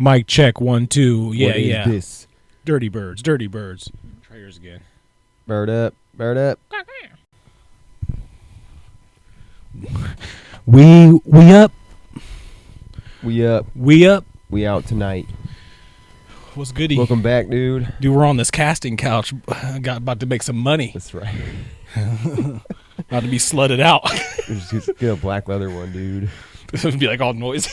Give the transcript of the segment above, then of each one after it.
Mic check 1 2. Yeah, What is yeah. this? Dirty birds, dirty birds. Try yours again. Bird up, bird up. We up. We up. We up. We out tonight. What's goody? Welcome back, dude. Dude, we're on this casting couch. Got about to make some money. That's right. About to be slutted out. Just get a black leather one, dude. This would be like all noisy.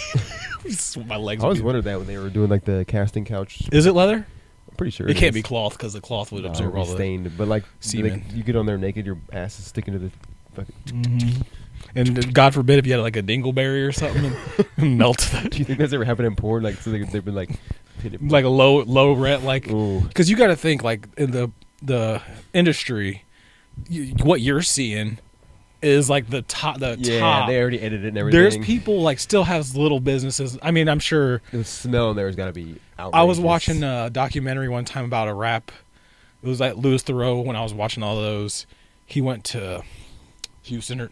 My legs. I always wondered that when they were doing like the casting couch. Is it leather? I'm pretty sure It can't be cloth because the cloth would No, absorb it'd be all the stained. But like semen. you get on there naked, your ass is sticking to the fucking. Mm-hmm. And God forbid if you had like a dingleberry or something and melt that. Do you think that's ever happened in porn? Like so they've been like. Like a low rent, like Ooh. Because you got to think like in the industry, what you're seeing is like the top. Yeah, they already edited it and everything. There's people like still has little businesses. I mean, I'm sure The smell in there has got to be outrageous. I was watching a documentary one time about a rap. It was like Louis Theroux. When I was watching all those, he went to Houston or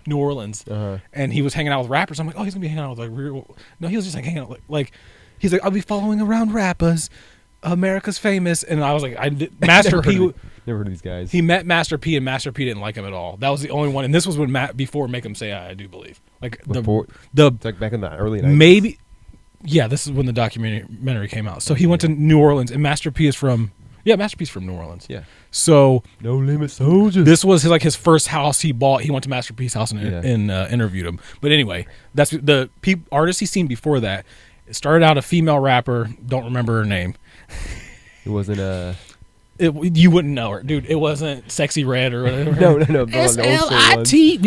New Orleans, and he was hanging out with rappers. I'm like, oh, he's gonna be hanging out with like real. No, he was just like hanging out like. He's like, I'll be following around rappers. America's famous. And I was like, Master P. Never heard of these guys. He met Master P, and Master P didn't like him at all. That was the only one. And this was when before Make Him Say I Do Believe. Like it's like back in the early 90s. Maybe. Yeah, this is when the documentary came out. So he went to New Orleans, and Master P is from. Yeah, Master P's from New Orleans. Yeah. So No Limit Soldiers. This was his first house he bought. He went to Master P's house and interviewed him. But anyway, that's the artist he's seen before that. It started out a female rapper. Don't remember her name. It wasn't you wouldn't know her, dude. It wasn't Sexy Red or whatever. No. SLIT.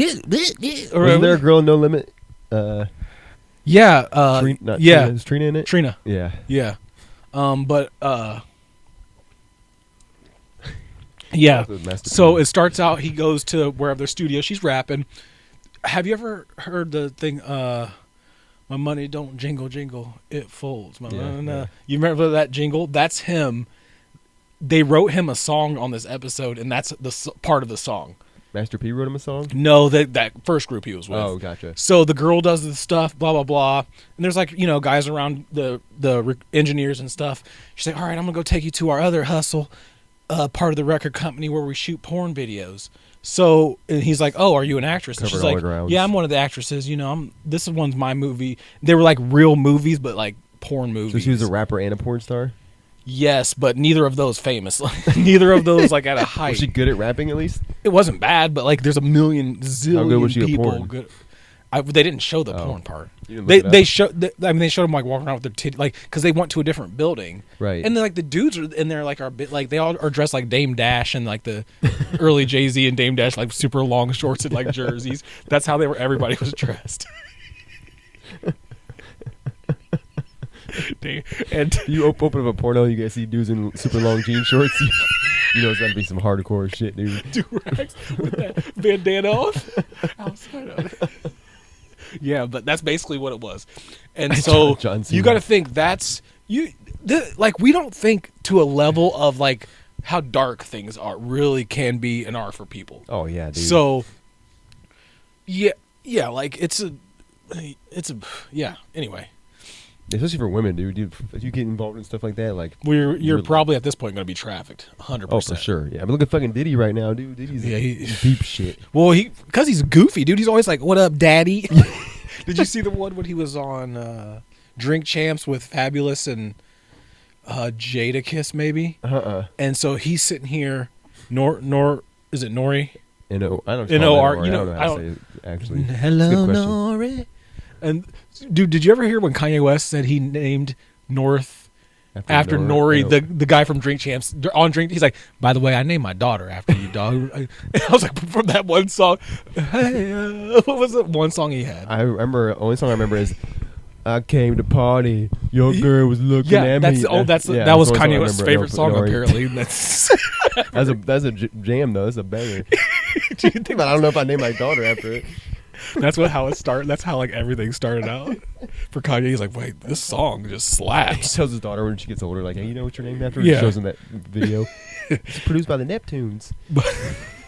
Wasn't there a girl in No Limit? Yeah. Trina, is Trina in it? Trina. Yeah. Yeah. Yeah. So it starts out. He goes to wherever their studio. She's rapping. Have you ever heard the thing? My money don't jingle, jingle, it folds. Yeah. You remember that jingle? That's him. They wrote him a song on this episode, and that's the part of the song. Master P wrote him a song? No, that first group he was with. Oh, gotcha. So the girl does the stuff, blah, blah, blah. And there's like, guys around the engineers and stuff. She's like, all right, I'm going to go take you to our other hustle, part of the record company where we shoot porn videos. So, and he's like, oh, are you an actress? And she's like, yeah, I'm one of the actresses. This one's my movie. They were like real movies, but like porn movies. So she was a rapper and a porn star? Yes, but neither of those famous. Neither of those like at a height. Was she good at rapping at least? It wasn't bad, but like there's a zillion How good was she people. at porn? They didn't show the porn part. They showed them like walking around with their titty, like because they went to a different building, right? And then like the dudes are in there like they all are dressed like Dame Dash and like the early Jay-Z and Dame Dash, like super long shorts and like jerseys. That's how they were. Everybody was dressed. And you open up a porno, you guys see dudes in super long jean shorts. You know it's gotta be some hardcore shit, dude. Do-rags with that bandana on outside of it. Yeah, but that's basically what it was. And so you got to think we don't think to a level of like how dark things really can be and are for people. Oh yeah, dude. So yeah, like it's a anyway. Especially for women, dude. If you get involved in stuff like that, like you're probably at this point going to be trafficked, 100%. Oh, for sure. Yeah, but look at fucking Diddy right now, dude. Diddy's deep shit. Well, because he's goofy, dude. He's always like, "What up, daddy?" Did you see the one when he was on Drink Champs with Fabulous and Jada Kiss, maybe? And so he's sitting here, is it Nori? N-O-R. I don't know how to say it, actually. Hello, Nori. And dude, did you ever hear when Kanye West said he named North after Nori, the guy from Drink Champs on Drink? He's like, by the way, I named my daughter after you, dog. And I was like, from that one song. Hey, what was it? One song he had. I remember. Only song I remember is "I came to party. Your girl was looking at me." That was Kanye West's favorite song apparently. That's a jam though. That's a banger. But I don't know if I named my daughter after it. That's how it started. That's how like everything started out for Kanye. He's like, wait, this song just slaps. He tells his daughter when she gets older, like, hey, you know what you're named after? Yeah. He shows him that video. It's produced by the Neptunes.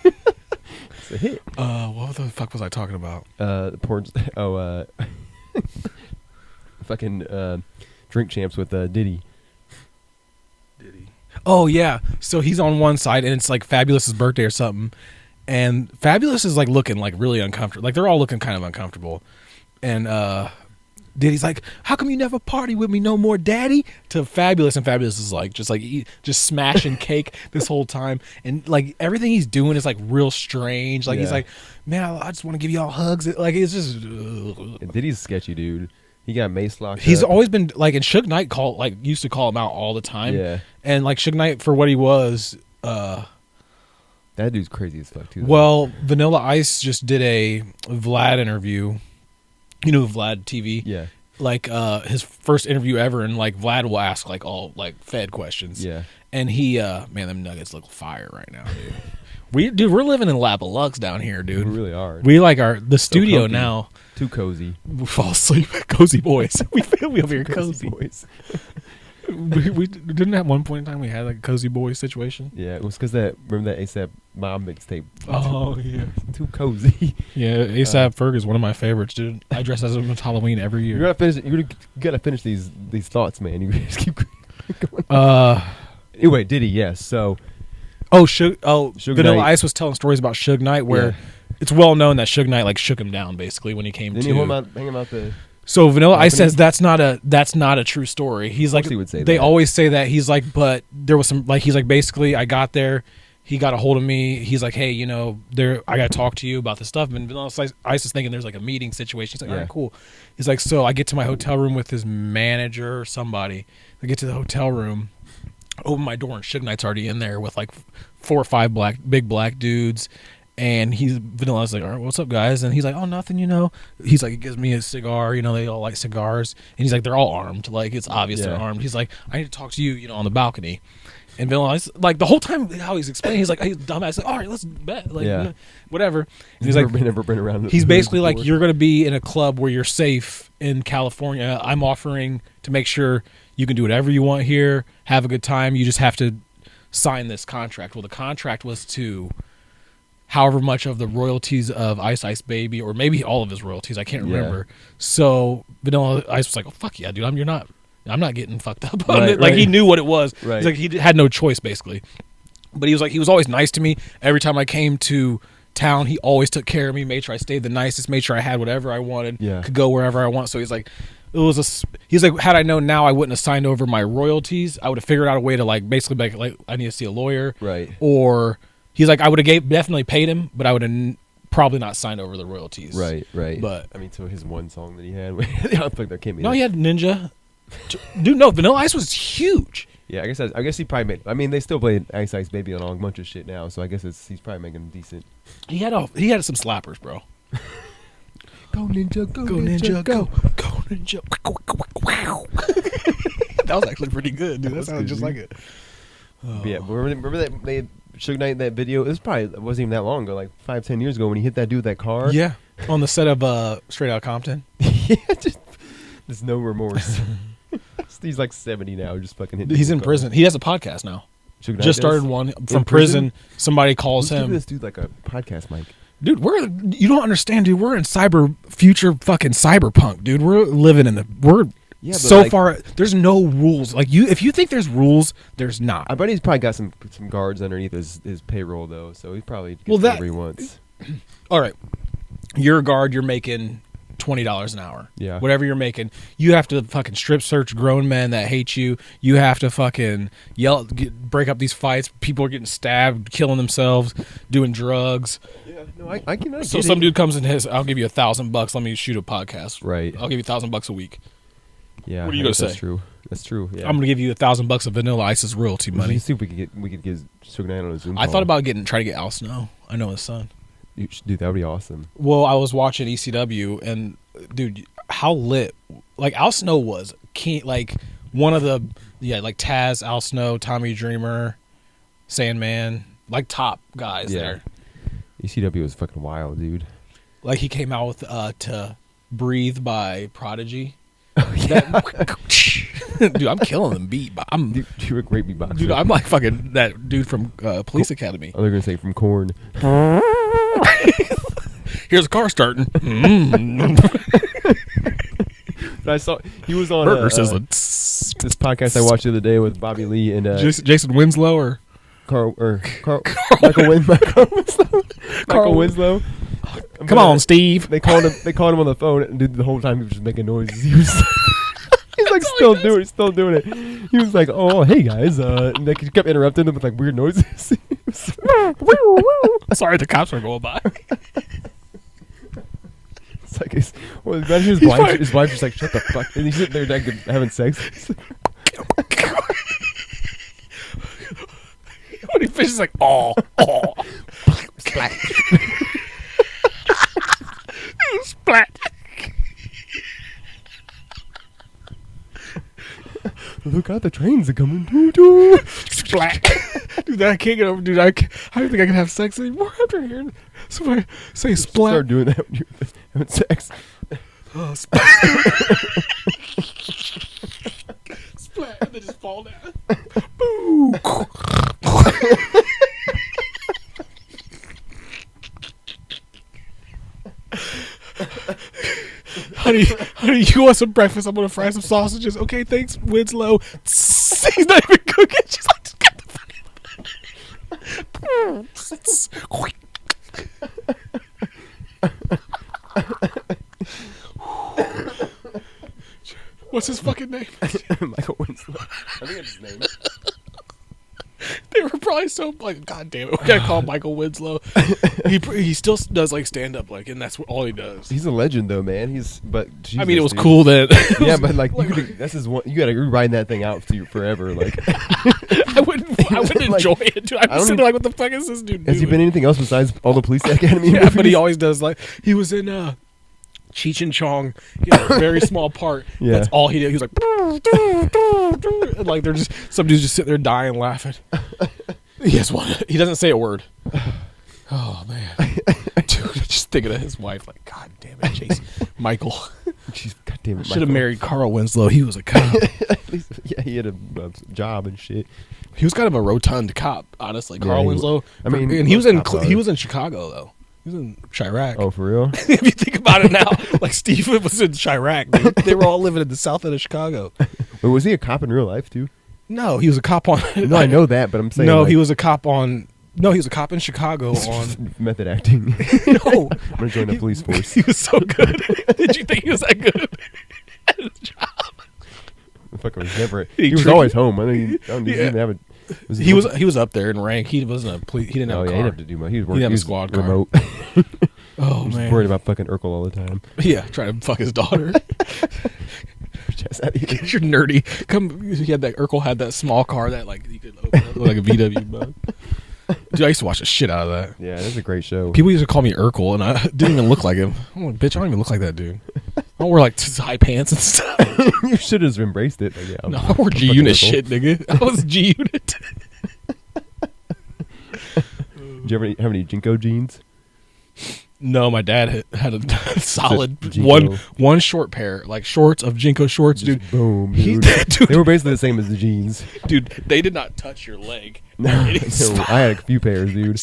It's a hit. What the fuck was I talking about? Fucking Drink Champs with Diddy. Oh yeah, so he's on one side and it's like Fabulous's birthday or something, and Fabulous is like looking like really uncomfortable. Like they're all looking kind of uncomfortable, and Diddy's like, "How come you never party with me no more, Daddy?" To Fabulous, and Fabulous is like just smashing cake this whole time, and like everything he's doing is like real strange. Like he's like, "Man, I just want to give y'all hugs." Like it's just Diddy's sketchy, dude. He got Mace locked He's up. always been like, and Suge Knight used to call him out all the time. Yeah. And like Suge Knight for what he was. That dude's crazy as fuck too. Well, Vanilla Ice just did a Vlad interview. You know Vlad TV? Yeah. Like his first interview ever, and like Vlad will ask like all like Fed questions. Yeah. And he man, them Nuggets look fire right now, dude. We're living in lap of Lux down here, dude. We really are. We like the studio comfy. now. Too cozy. We fall asleep. Cozy boys. we over here cozy. Boys. we didn't at one point in time we had like a cozy boy situation. Yeah, it was because remember that ASAP Mob mixtape. Oh yeah, too cozy. Yeah, ASAP Ferg is one of my favorites, dude. I dress as him on Halloween every year. You gotta finish these thoughts, man. You just keep going. Anyway, Diddy, yes. So, Vanilla Knight. Ice was telling stories about Suge Knight where it's well known that Suge Knight like shook him down basically when he came Didn't to. he hang him out the? So Vanilla Ice says that's not a true story. He's like, he would say they that. always say that. He's like, but there was some like he's like basically I got there, he got a hold of me. He's like, hey, I got to talk to you about this stuff. And Vanilla Ice is thinking there's like a meeting situation. He's like, all right, cool. He's like, so I get to my hotel room with his manager or somebody. I get to the hotel room, open my door, and Suge Knight's already in there with like 4 or 5 big black dudes. And Vanilla's like, all right, what's up, guys? And he's like, oh, nothing, He's like, he gives me a cigar. They all like cigars. And he's like, they're all armed. Like, it's obvious they're armed. He's like, I need to talk to you, on the balcony. And Vanilla's like, the whole time how he's explaining, he's like, he's dumbass. Like, all right, let's bet. Like, whatever. And he's like, never been around. He's basically like, you're going to be in a club where you're safe in California. I'm offering to make sure you can do whatever you want here, have a good time. You just have to sign this contract. Well, the contract was to however much of the royalties of Ice Ice Baby, or maybe all of his royalties, I can't remember. So Vanilla Ice was like, oh, fuck yeah, dude, I'm not getting fucked up on it. Like, he knew what it was. Right. He's like, he had no choice, basically. But he was always nice to me. Every time I came to town, he always took care of me, made sure I stayed the nicest, made sure I had whatever I wanted, could go wherever I want. So he's like, he's like, had I known now, I wouldn't have signed over my royalties. I would have figured out a way to like basically like I need to see a lawyer, right? Or he's like, I would have definitely paid him, but I would have probably not signed over the royalties. Right. But I mean, so his one song that he had, I don't think that came in. No, he had Ninja. Dude, no, Vanilla Ice was huge. Yeah, I guess he probably made. I mean, they still play Ice Ice Baby on a bunch of shit now, so I guess he's probably making decent. He had some slappers, bro. Go Ninja, go Ninja, go Ninja. Wow. That was actually pretty good, dude. That sounded just like it. Oh. Yeah, remember that they Suge Knight in that video? It wasn't even that long ago, like 5-10 years ago, when he hit that dude with that car. Yeah, on the set of Straight Outta Compton. Yeah, there's no remorse. He's like 70 now, just fucking hitting. He's in prison. He has a podcast now. Suge Knight just started one from prison. Somebody calls him. Give this dude like a podcast mic. Dude, you don't understand, dude. We're in future fucking cyberpunk, dude. We're living in far. There's no rules. Like if you think there's rules, there's not. I bet he's probably got some guards underneath his payroll though, so he probably gets whatever he wants. All right, you're a guard. You're making $20 an hour. Yeah. Whatever you're making, you have to fucking strip search grown men that hate you. You have to fucking break up these fights. People are getting stabbed, killing themselves, doing drugs. Yeah, no, I can. So some dude comes in I'll give you $1,000. Let me shoot a podcast. Right. I'll give you $1,000 a week. Yeah. What are you gonna say? That's true. Yeah. I'm gonna give you $1,000 of Vanilla Ice's royalty money. You see if we could get Suge Knight on a Zoom call. I thought about trying to get Al Snow. I know his son. Dude, that would be awesome. Well, I was watching ECW, and dude, how lit! Like Al Snow was king, like one of the like Taz, Al Snow, Tommy Dreamer, Sandman, like top guys there. ECW was fucking wild, dude. Like he came out with "To Breathe" by Prodigy. Oh, yeah. Dude, I'm killing them beat. You're a great beatboxer. Dude, I'm like fucking that dude from Police Academy. Oh, they're gonna say from Korn. Here's a car starting. But I saw he was on Burger sizzling. this podcast I watched the other day with Bobby Lee and Jason Winslow or Michael Winslow. Michael Winslow. Come on, Steve. They called him on the phone, and dude, the whole time he was just making noises. He was he's like still doing it. He was like, "Oh, hey guys," and they kept interrupting him with like weird noises. Sorry, the cops are going by. It's like, imagine his wife just like, "Shut the fuck," and he's sitting there like, having sex. When he fishes, like, oh, Splat. Splat. Look out, the trains are coming. Doo-doo. Splat. Dude, I can't get over. Dude, I don't think I can have sex anymore after hearing somebody say splat. Start doing that when you're having sex. Oh, splat. Splat, and then just fall down. Boo. Honey, you want some breakfast? I'm gonna fry some sausages. Okay, thanks, Winslow. He's not even cooking. She's like, just get the fuck. What's his fucking name? Michael Winslow. I think that's his name. They were probably so like, God damn it, we gotta call Michael Winslow. He still does like stand up, like, and that's all he does. He's a legend though, man. Jesus, I mean, it was cool then. Yeah, but like that's his one. You gotta ride that thing out to forever. Like, I wouldn't like, enjoy it, dude. I'm sitting there like, what the fuck is this dude doing? Has he been anything else besides all the Police Academy? Yeah, but he always does. Like, he was in Cheech and Chong. He had a very small part. Yeah. That's all he did. He was like, and like they're just some dudes just sitting there dying laughing. Yes, one. He doesn't say a word. Oh man, dude, just thinking of his wife. Like, God damn it, Jason, Michael. Jeez, God damn it, Should have married Carl Winslow. He was a cop. Yeah, he had a job and shit. He was kind of a rotund cop, honestly. Yeah, Carl Winslow. I mean, and he was in Chicago though. He was in Chirac. Oh, for real? If you think about it now, like Steve was in Chirac. They were all living in the south end of Chicago. Wait, was he a cop in real life too? No, he was a cop on. No, I know that, but I'm saying no, like, he was a cop on. No, he was a cop in Chicago on method acting. No, I'm gonna join the police force. He was so good. Did you think he was that good at his job? The fuck was never. He was always home. I mean, he didn't have a. He was up there in rank. He wasn't a police. He didn't have a car. He didn't have to do much. He was working. He didn't have a squad car. Remote. Oh he was man, worried about fucking Urkel all the time. Yeah, trying to fuck his daughter. You're nerdy. Urkel had that small car that like you could open up like a VW bug. Dude, I used to watch the shit out of that. Yeah, that's a great show. People used to call me Urkel, and I didn't even look like him. I'm like, bitch, I don't even look like that dude. I don't wear like high pants and stuff. You should have embraced it. Like, yeah, no, I wore G Unit shit, nigga. I was G Unit. Did you ever have any Jinko jeans? No, my dad had a solid one short pair, like shorts of Jinko shorts, just dude. Boom, dude. They were basically the same as the jeans. Dude, they did not touch your leg. No, I had a few pairs, dude.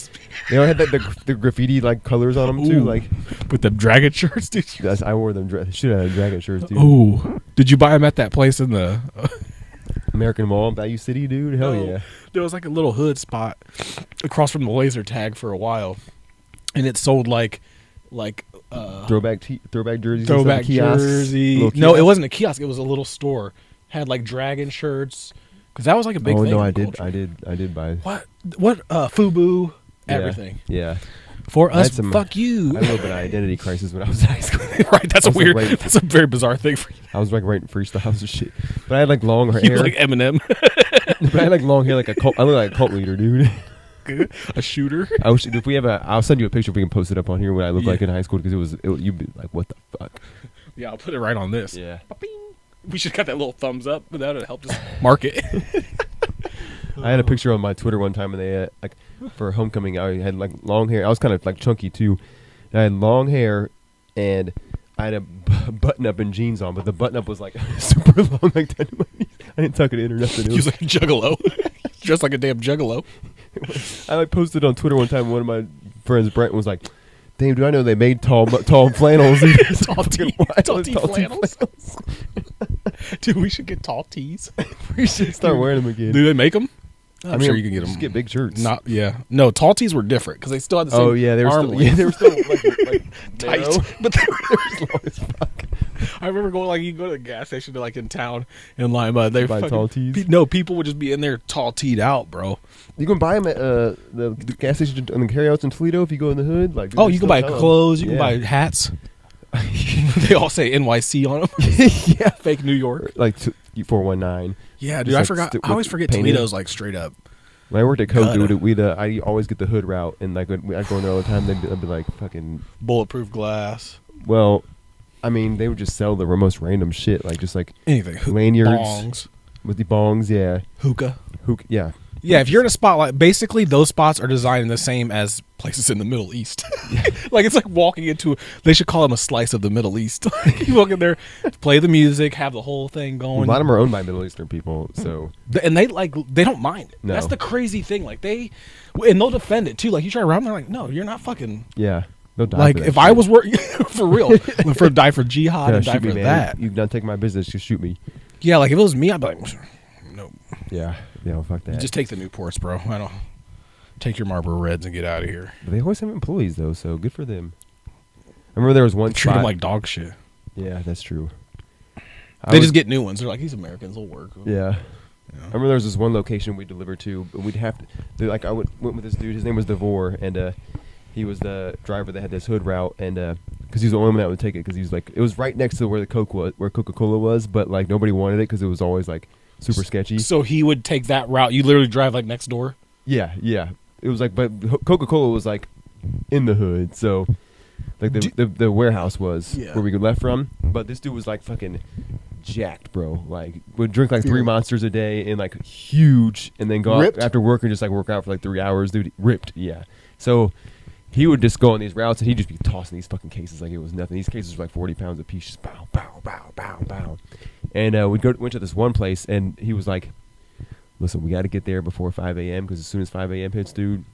They all had the graffiti like colors on them too, like with the dragon shirts, dude. I wore them. Should have had dragon shirts, dude. Ooh, did you buy them at that place in the American Mall, Value City, dude? Hell yeah. There was like a little hood spot across from the laser tag for a while, and it sold like throwback jerseys. Throwback jersey. No, it wasn't a kiosk. It was a little store. Had like dragon shirts. Because that was like a big thing. Oh no, I did buy. What FUBU, everything. Yeah. For us, fuck you. I had a little bit of identity crisis when I was in high school. Right, that's a very bizarre thing for you. I was like writing freestyles and shit, but I had like long hair. You were like Eminem. But I had like long hair, like a cult. I look like a cult leader, dude. A shooter. I'll send you a picture if we can post it up on here. What I look like in high school, because you'd be like, what the fuck? Yeah, I'll put it right on this. Yeah. We should cut that little thumbs up, but that would help us mark it. I had a picture on my Twitter one time, and they had, like, for homecoming, I had like long hair. I was kind of like chunky too. And I had long hair, and I had a button up and jeans on, but the button up was like super long, like that. I didn't tuck it in or nothing. He was like a juggalo, dressed like a damn juggalo. I like posted on Twitter one time. One of my friends, Brent, was like, "Damn, do I know they made tall flannels? tall T flannels." Dude, we should get tall tees. We should start wearing them again. Do they make them? I'm sure you can get them. Just get big shirts. No, tall tees were different because they still had the same. Oh yeah, they were arm still, length. they were still like tight, narrow. but they were long as fuck. I remember going like you go to the gas station like in town in Lima. They buy tall tees. No, people would just be in there tall teed out, bro. You can buy them at the gas station and the carryouts in Toledo if you go in the hood. Like, you can buy clothes. You can buy hats. They all say NYC on them. Yeah, fake New York. Like 419. Yeah, dude, I forgot. I always forget painted. Toledo's like straight up. When I worked at Coke, dude, I always get the hood route, and like I'd go in there all the time. They'd be like fucking bulletproof glass. Well, I mean, they would just sell the most random shit, like just like anything, lanyards, bongs. With the bongs, yeah, hookah, yeah. Yeah, if you're in a spot like, basically those spots are designed the same as places in the Middle East. Like it's like walking into, they should call them a slice of the Middle East. You walk in there, play the music, have the whole thing going. Well, a lot of them are owned by Middle Eastern people, so. And they don't mind it. No. That's the crazy thing. Like and they'll defend it too. Like you try around, they're like, no, you're not fucking. Yeah. They'll die like for that if shit. I was working, for real, die for jihad and die for that. You've done taking my business, just shoot me. Yeah, like if it was me, I'd be like, no. Yeah, fuck that. You just take the Newports, bro. I don't take your Marlboro Reds and get out of here. But they always have employees though, so good for them. I remember there was one treat them like dog shit. Yeah, that's true. They just get new ones. They're like, these Americans will work. Yeah. I remember there was this one location we delivered to, but we'd have to. Like I went with this dude. His name was Devore, and he was the driver that had this hood route, and because he was the only one that would take it, because he was like, it was right next to where the where Coca-Cola was, but like nobody wanted it because it was always like super sketchy. So he would take that route. You literally drive like next door. Yeah. It was like, but Coca-Cola was like in the hood, so like the warehouse was where we left from. But this dude was like fucking jacked, bro. Like would drink like 3 monsters a day and like huge, and then go out after work and just like work out for like 3 hours, dude. Ripped, yeah. So he would just go on these routes and he'd just be tossing these fucking cases like it was nothing. These cases were like 40 pounds a piece, just bow, bow, bow, bow, bow. And went to this one place, and he was like, listen, we got to get there before 5 a.m. because as soon as 5 a.m. hits, dude,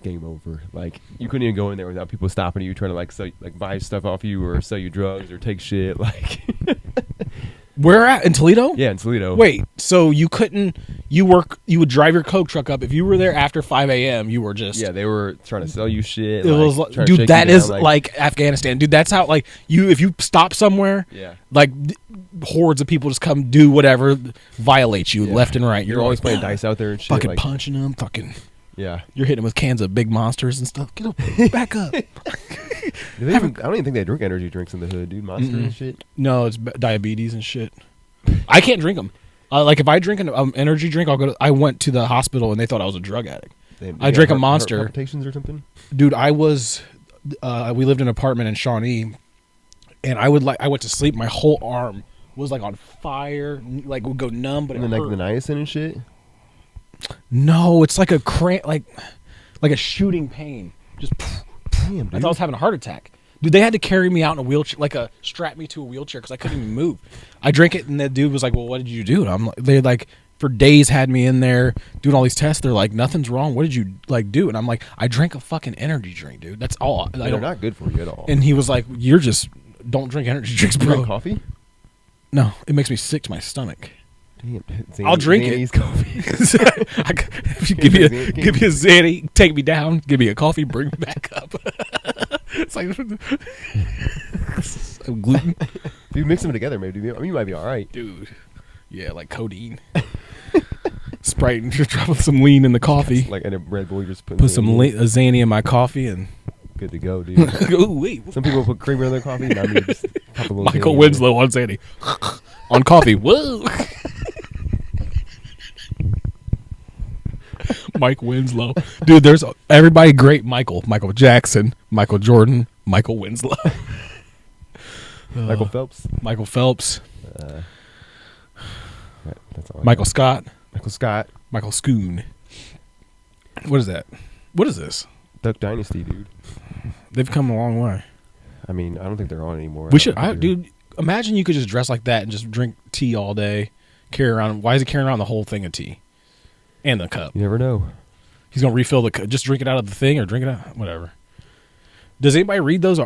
game over. Like you couldn't even go in there without people stopping you, trying to like sell, like buy stuff off you or sell you drugs or take shit. Like where at in Toledo? Yeah, in Toledo. Wait, so you couldn't? You would drive your Coke truck up if you were there after 5 a.m. You were just they were trying to sell you shit. It was like, dude, that is like Afghanistan, dude. That's how like if you stop somewhere, like hordes of people just come do whatever, violate you left and right. You're always playing dice out there and shit, fucking like, punching them, fucking. Yeah, you're hitting them with cans of big monsters and stuff. Get up, back up. I don't even think they drink energy drinks in the hood, dude. Monster and shit. No, it's diabetes and shit. I can't drink them. Like if I drink an energy drink, I went to the hospital and they thought I was a drug addict. I drank a Monster. Heart palpitations or something. Dude, I was. We lived in an apartment in Shawnee, and I went to sleep. My whole arm was like on fire, like would go numb, but and then like the niacin and shit. No, it's like a cramp, like a shooting pain. Just damn, dude. I thought I was having a heart attack. Dude, they had to carry me out in a wheelchair, strap me to a wheelchair because I couldn't even move. I drank it, and the dude was like, "Well, what did you do?" And I'm like, they like for days had me in there doing all these tests. They're like, "Nothing's wrong. What did you like do?" And I'm like, "I drank a fucking energy drink, dude. That's all." They're not good for you at all. And he was like, "You're just don't drink energy drinks, bro." Drink coffee? No, it makes me sick to my stomach. Damn, I'll drink it. Coffee. If you give me a Zanny, take me down. Give me a coffee, bring me back up. It's like gluten. If you mix them together, maybe you might be all right, dude. Yeah, like codeine, Sprite, and just drop some lean in the coffee. Like in a Red Bull, you just put some a Zanny in my coffee and good to go, dude. Ooh, wait. Some people put creamer in their coffee. Now me just pop a little Michael Winslow on Zanny on coffee. Whoa. Mike Winslow, dude. There's everybody great. Michael Jackson, Michael Jordan, Michael Winslow, Michael Phelps, that's all Michael Scott, Michael Schoon. What is that? What is this? Duck Dynasty, dude. They've come a long way. I mean, I don't think they're on anymore. Dude. Imagine you could just dress like that and just drink tea all day, carry around. Why is he carrying around the whole thing of tea? And the cup. You never know. He's going to refill the cup. Just drink it out of the thing or drink it out. Whatever. Does anybody read those?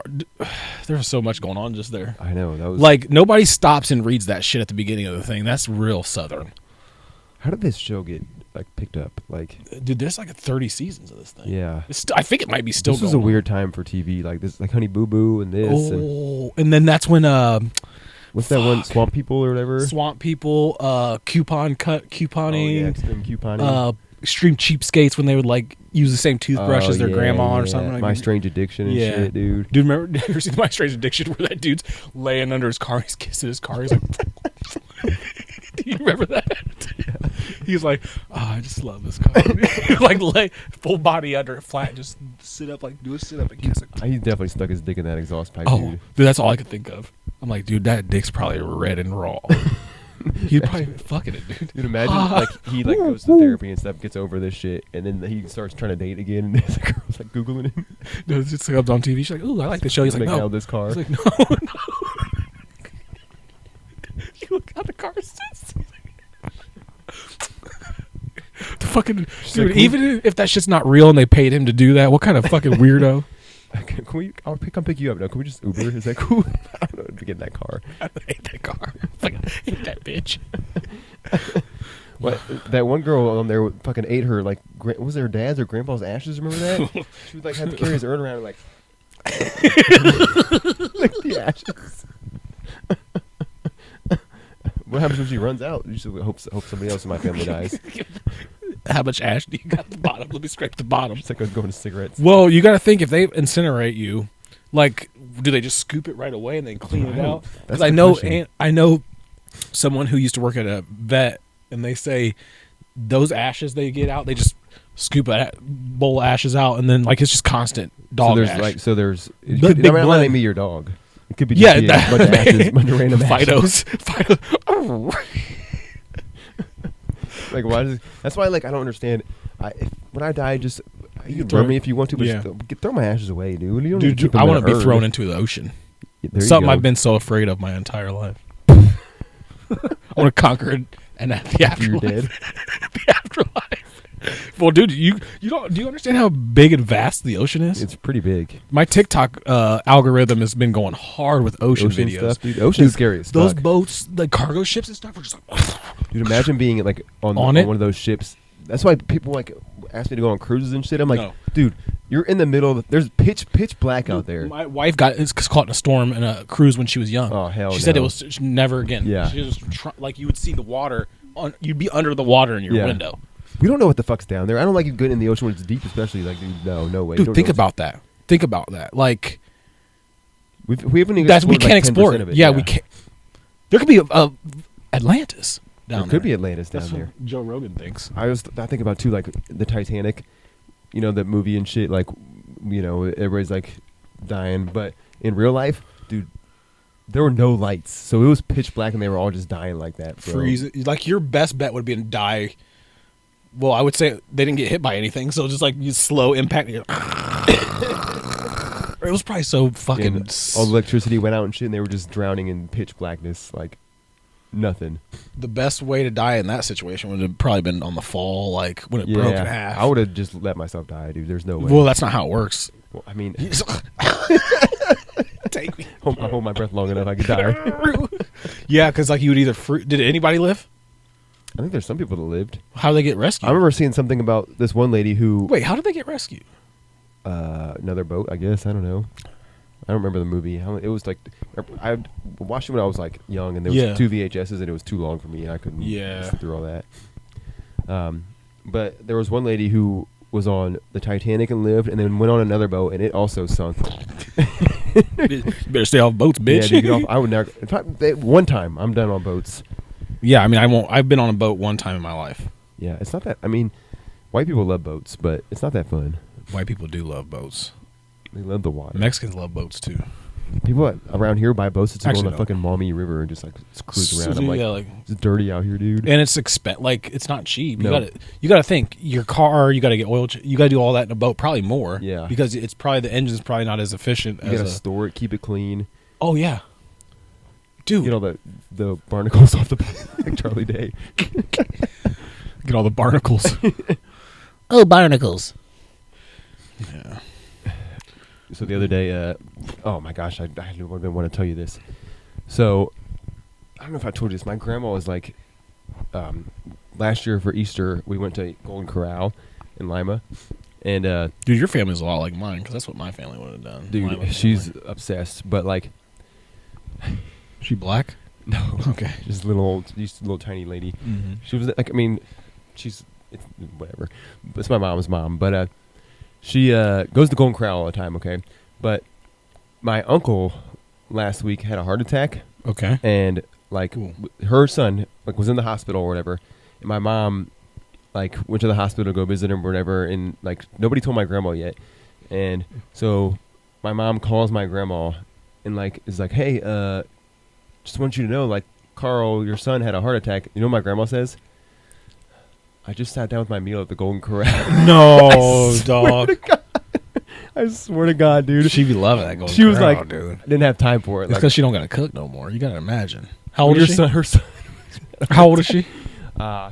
There was so much going on just there. I know that was like nobody stops and reads that shit at the beginning of the thing. That's real Southern. How did this show get like picked up? Like, dude, there's like 30 seasons of this thing. Yeah, I think it might be still. This was a weird time for TV. Like this, like Honey Boo Boo and this. And then that's when what's that one? Swamp People or whatever. Swamp People, couponing. Oh, yeah, extreme couponing. Extreme cheapskates when they would like use the same toothbrush as their grandma or something. Like My Strange Addiction and shit, dude. Dude, remember? You ever seen My Strange Addiction where that dude's laying under his car, he's kissing his car, he's like. Do you remember that? Yeah. He's like, I just love this car. Like lay full body under it flat, just sit up, like do a sit up and kiss it. He definitely stuck his dick in that exhaust pipe, dude, that's all I could think of. I'm like, dude, that dick's probably red and raw. He'd probably been fucking it, dude. Dude, imagine like he like goes to therapy and stuff, gets over this shit, and then he starts trying to date again, and the girl's like googling him. No, it's just like on TV. She's like, ooh, I like the show. He's like, no, this car. He's like, no. You look how the car is. The fucking dude. Like, even if that shit's not real and they paid him to do that, what kind of fucking weirdo? I'll come pick you up. No, can we just Uber? Is that cool? I don't know to get in that car. I hate that car. I hate that bitch. What? That one girl on there fucking ate her like was it her dad's or grandpa's ashes? Remember that? She would like have to carry his urn around and like like the ashes. What happens when she runs out? You should hope somebody else in my family dies. How much ash do you got at the bottom? Let me scrape the bottom. It's like going to cigarettes. Well, you got to think if they incinerate you, like, do they just scoop it right away and then clean it out? Because I know someone who used to work at a vet, and they say those ashes they get out, they just scoop a bowl of ashes out, and then like it's just constant dog ash. There's that might be your dog. It could be just a bunch of ashes, bunch of random Fidos. Like why does? That's why like I don't understand. When I die, just you can burn me if you want to, but just throw my ashes away, dude. You don't dude, I want to be thrown into the ocean. Something I've been so afraid of my entire life. I want to conquer it and at the afterlife. You're dead. The afterlife. Well, dude, do you understand how big and vast the ocean is? It's pretty big. My TikTok algorithm has been going hard with ocean videos. Stuff, dude. Ocean's scary as fuck. Those boats, like cargo ships and stuff, are just like. Dude, imagine being like on one of those ships. That's why people like ask me to go on cruises and shit. I'm like, dude, you're in the middle of there's pitch black out there. My wife got caught in a storm in a cruise when she was young. Oh hell! She said it was never again. Yeah, she was like you would see the water you'd be under the water in your window. We don't know what the fuck's down there. I don't like getting in the ocean when it's deep, especially like dude, no way. Dude, think about that. Think about that. Like we haven't even we can't explore it. Yeah, we can't. There could be Atlantis down there. There could be Atlantis down there. What Joe Rogan thinks. I think about too, like the Titanic, you know, that movie and shit. Like, you know, everybody's like dying, but in real life, dude, there were no lights, so it was pitch black, and they were all just dying like that. Freeze. Like your best bet would be to die. Well, I would say they didn't get hit by anything, so just like you slow impact. It was probably so fucking. All the electricity went out and shit, and they were just drowning in pitch blackness, like nothing. The best way to die in that situation would have probably been on the fall, like when it broke in half. I would have just let myself die, dude. There's no way. Well, that's not how it works. Well, I mean, take me. I hold my breath long enough, I could die. Yeah, because like you would either. Did anybody live? I think there's some people that lived. How did they get rescued? I remember seeing something about this one lady who. Wait, how did they get rescued? Another boat, I guess. I don't know. I don't remember the movie. It was like I watched it when I was like young, and there was 2 VHSs, and it was too long for me, and I couldn't sit through all that. But there was one lady who was on the Titanic and lived, and then went on another boat, and it also sunk. You better stay off boats, bitch. Yeah, get off. I would never. In fact, one time I'm done on boats. Yeah, I mean, I won't. I've been on a boat one time in my life. Yeah, it's not that. I mean, white people love boats, but it's not that fun. White people do love boats. They love the water. Mexicans love boats too. People around here buy boats to go on the fucking Maumee River and just like cruise around. I'm like, it's dirty out here, dude. And it's like it's not cheap. No. You got to think your car. You got to get oil. You got to do all that in a boat. Probably more. Yeah. Because it's probably the engine's probably not as efficient. You got to store it, keep it clean. Oh yeah. Dude, get all the barnacles off the like Charlie Day. Get all the barnacles. Oh, barnacles. Yeah. So the other day, oh my gosh, I didn't want to tell you this. So I don't know if I told you this. My grandma was like, last year for Easter, we went to Golden Corral in Lima. And dude, your family's a lot like mine because that's what my family would have done. Dude, she's obsessed, but like, she black? No, okay, just little tiny lady. Mm-hmm. She was like, I mean, it's whatever. It's my mom's mom, but she goes to Golden Corral all the time. Okay, but my uncle last week had a heart attack. Okay, and like her son like was in the hospital or whatever, and my mom like went to the hospital to go visit him or whatever, and like nobody told my grandma yet, and so my mom calls my grandma and like is like, hey, just want you to know, like, Carl, your son had a heart attack. You know what my grandma says? I just sat down with my meal at the Golden Corral. No, dog. I swear to God, dude. She be loving that Golden Corral. She was like, dude. I didn't have time for it. It's because she don't got to cook no more. You got to imagine. How old is she? Her son. How old is she?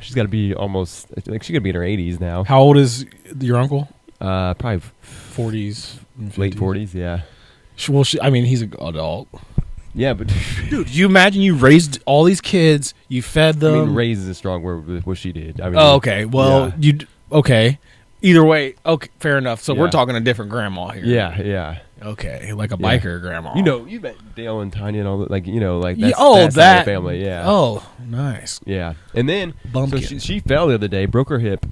She's got to be almost, like, she's going to be in her 80s now. How old is your uncle? Probably 40s. Late 40s, yeah. I mean, he's an adult. Yeah, but dude, you imagine you raised all these kids, you fed them. I mean, raise is a strong word with what she did. I mean, oh, okay. Well, okay. Either way, okay, fair enough. So we're talking a different grandma here. Yeah, yeah. Okay, like a biker grandma. You know, you met Dale and Tanya and all that, like, you know, like that's, that family, yeah. Oh, nice. Yeah. And then Bumpkin. So she fell the other day, broke her hip,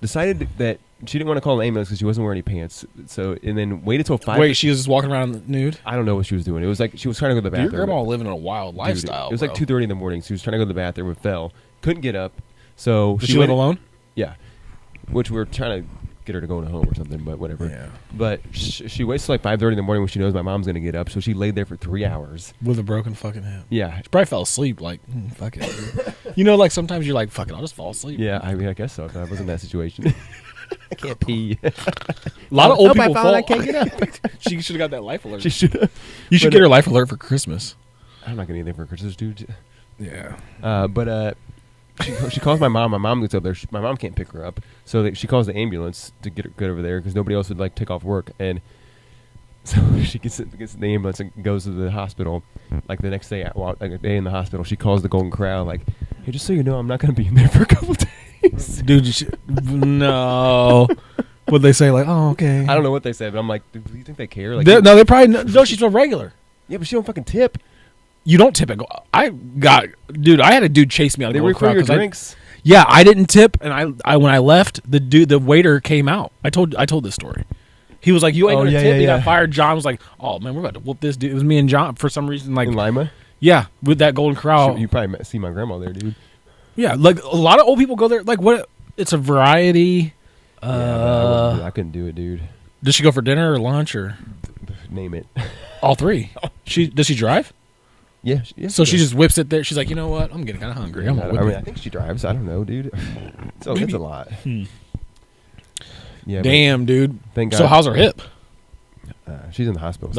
decided that she didn't want to call an ambulance because she wasn't wearing any pants. So, and then waited till 5. Wait, she was just walking around nude? I don't know what she was doing. It was like she was trying to go to the bathroom. Your grandma living a wild lifestyle. It was like 2:30 in the morning. She was trying to go to the bathroom and fell. Couldn't get up. So she live alone? Yeah. Which we were trying to get her to go home or something, but whatever. Yeah. But she waits till like 5:30 in the morning when she knows my mom's going to get up. So she laid there for 3 hours. With a broken fucking hip. Yeah. She probably fell asleep like, fuck it. You know, like sometimes you're like, fuck it, I'll just fall asleep. Yeah, I mean, I guess so. I was in that situation. I can't pee. A lot of old people fall. I can't get up. She should have got that life alert. She should have. You should get her life alert for Christmas. I'm not getting anything for Christmas, dude. Yeah. But she calls my mom. My mom gets up there. My mom can't pick her up, so she calls the ambulance to get over there because nobody else would like take off work. And so she gets in the ambulance and goes to the hospital. Like the next day, like a day in the hospital, she calls the Golden Corral. Like, hey, just so you know, I'm not going to be in there for a couple days. Dude, no. What'd they say? Like, oh, okay. I don't know what they said, but I'm like, do you think they care? Like, no, they probably no. She's a regular. Yeah, but she don't fucking tip. You don't tip it. I had a dude chase me out of the Golden Corral. They were for your drinks. I didn't tip, and I when I left, the waiter came out. I told this story. He was like, "You ain't gonna tip." He got fired. John was like, "Oh man, we're about to whoop this dude." It was me and John for some reason. Like in Lima. Yeah, with that Golden Corral. You probably see my grandma there, dude. Yeah, like a lot of old people go there. Like what? It's a variety. I couldn't do it, dude. Does she go for dinner or lunch or name it? All three. Does she drive? Yeah. So she just whips it there. She's like, you know what? I'm getting kind of hungry. I think she drives. I don't know, dude. It's a lot. Yeah. Damn, dude. Thank God. So how's her hip? She's in the hospital.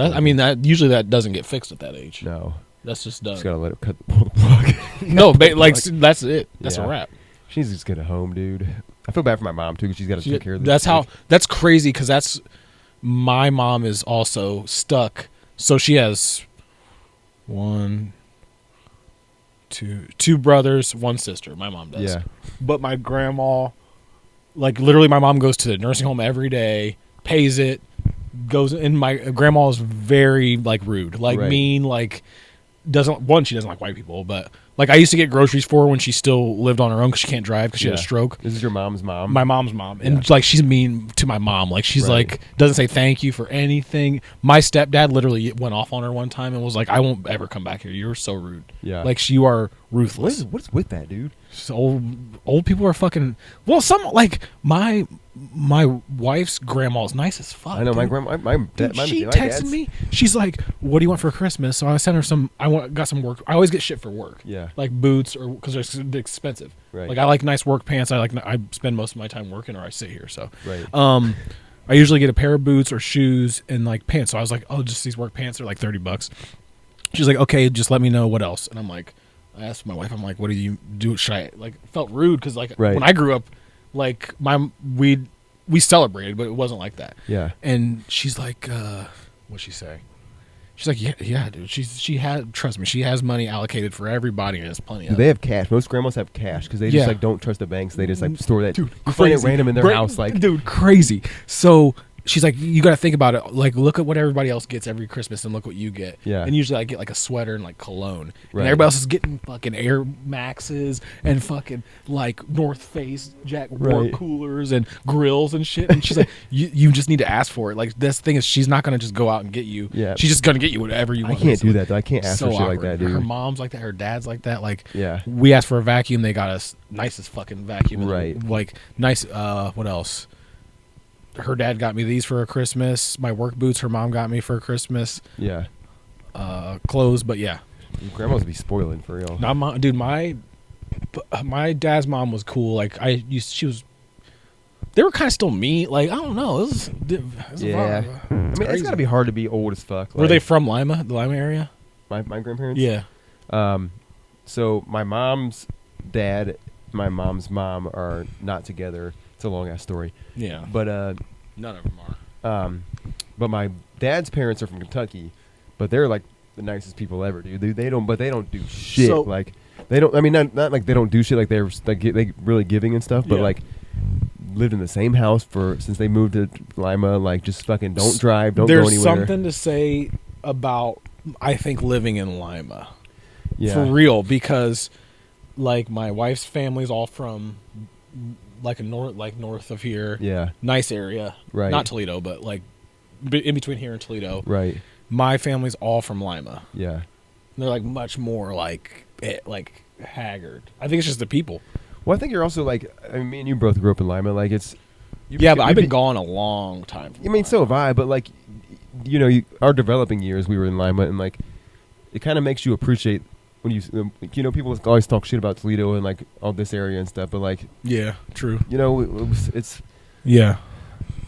Usually that doesn't get fixed at that age. No. That's just done. Just gotta let her pull the plug. No, that's it. That's a wrap. She needs to just get home, dude. I feel bad for my mom too because she's got to take care of this. That's crazy because my mom is also stuck. So she has two brothers, one sister. My mom does. Yeah. But my grandma, like literally, my mom goes to the nursing home every day, pays it, goes. And my grandma is very like rude, like mean, like she doesn't like white people, but. Like, I used to get groceries for her when she still lived on her own because she can't drive because she had a stroke. This is your mom's mom? My mom's mom. And, like, she's mean to my mom. Like, she's, like, doesn't say thank you for anything. My stepdad literally went off on her one time and was like, I won't ever come back here. You're so rude. Yeah. Like, you are ruthless. What's with that, dude? So old people are fucking... Well, like, my wife's grandma's nice as fuck. I know, my grandma... She texted me. She's like, what do you want for Christmas? So I sent her some... got some work. I always get shit for work. Yeah. Like boots or... Because they're expensive. Right. Like, I like nice work pants. I spend most of my time working or I sit here, so... Right. I usually get a pair of boots or shoes and, like, pants. So I was like, oh, just these work pants are like $30. She's like, okay, just let me know what else. And I'm like... I asked my wife, I'm like, what do you do? Should I... Like, felt rude because, like, when I grew up... Like, we we celebrated, but it wasn't like that. Yeah. And she's like, what'd she say? She's like, yeah, dude. She had, trust me, she has money allocated for everybody, and there's plenty of. They have cash. Most grandmas have cash because they just like don't trust the banks. They just like store that. Dude, you find it random in their house, like dude, crazy. So she's like, you got to think about it. Like, look at what everybody else gets every Christmas, and look what you get. Yeah. And usually I get like a sweater and like cologne, Right. and everybody else is getting fucking Air Maxes and fucking like North Face Jack water coolers and grills and shit. And she's like, you just need to ask for it. Like, this thing is, she's not gonna just go out and get you. Yeah. She's just gonna get you whatever you want. I can't do that though. I can't ask for shit like that, dude. Her mom's like that. Her dad's like that. Like, yeah. We asked for a vacuum. They got us nicest fucking vacuum. Right. Like nice. What else? Her dad got me these for a Christmas. My work boots, her mom got me for Christmas. Yeah. Clothes, but yeah. Grandmas be spoiling for real. Dude, my dad's mom was cool. Like she was. They were kind of still mean. Like, I don't know. It was yeah. I mean, it's gotta be hard to be old as fuck. Were they from Lima, the Lima area? My grandparents. Yeah. So my mom's dad, my mom's mom are not together. It's a long ass story. Yeah. But none of them are. But my dad's parents are from Kentucky, but they're like the nicest people ever, dude. They don't do shit. So, like they don't. I mean, not like they don't do shit. Like they're like they really giving and stuff. But yeah. like lived in the same house since they moved to Lima. Like just fucking don't drive, don't go anywhere. There's something to say about I think living in Lima. Yeah. For real, because like my wife's family's all from like north of here. Yeah. Nice area. Right. Not Toledo, but like in between here and Toledo. Right. My family's all from Lima. Yeah. And they're like much more like haggard. I think it's just the people. Well, I think you're also like, I mean, me and you both grew up in Lima. Like it's. Yeah, but I've been gone a long time. I mean, so have I. But like, you know, our developing years, we were in Lima, and like, it kind of makes you appreciate when you know, people always talk shit about Toledo and like all this area and stuff. But like, yeah, true. You know, it's yeah.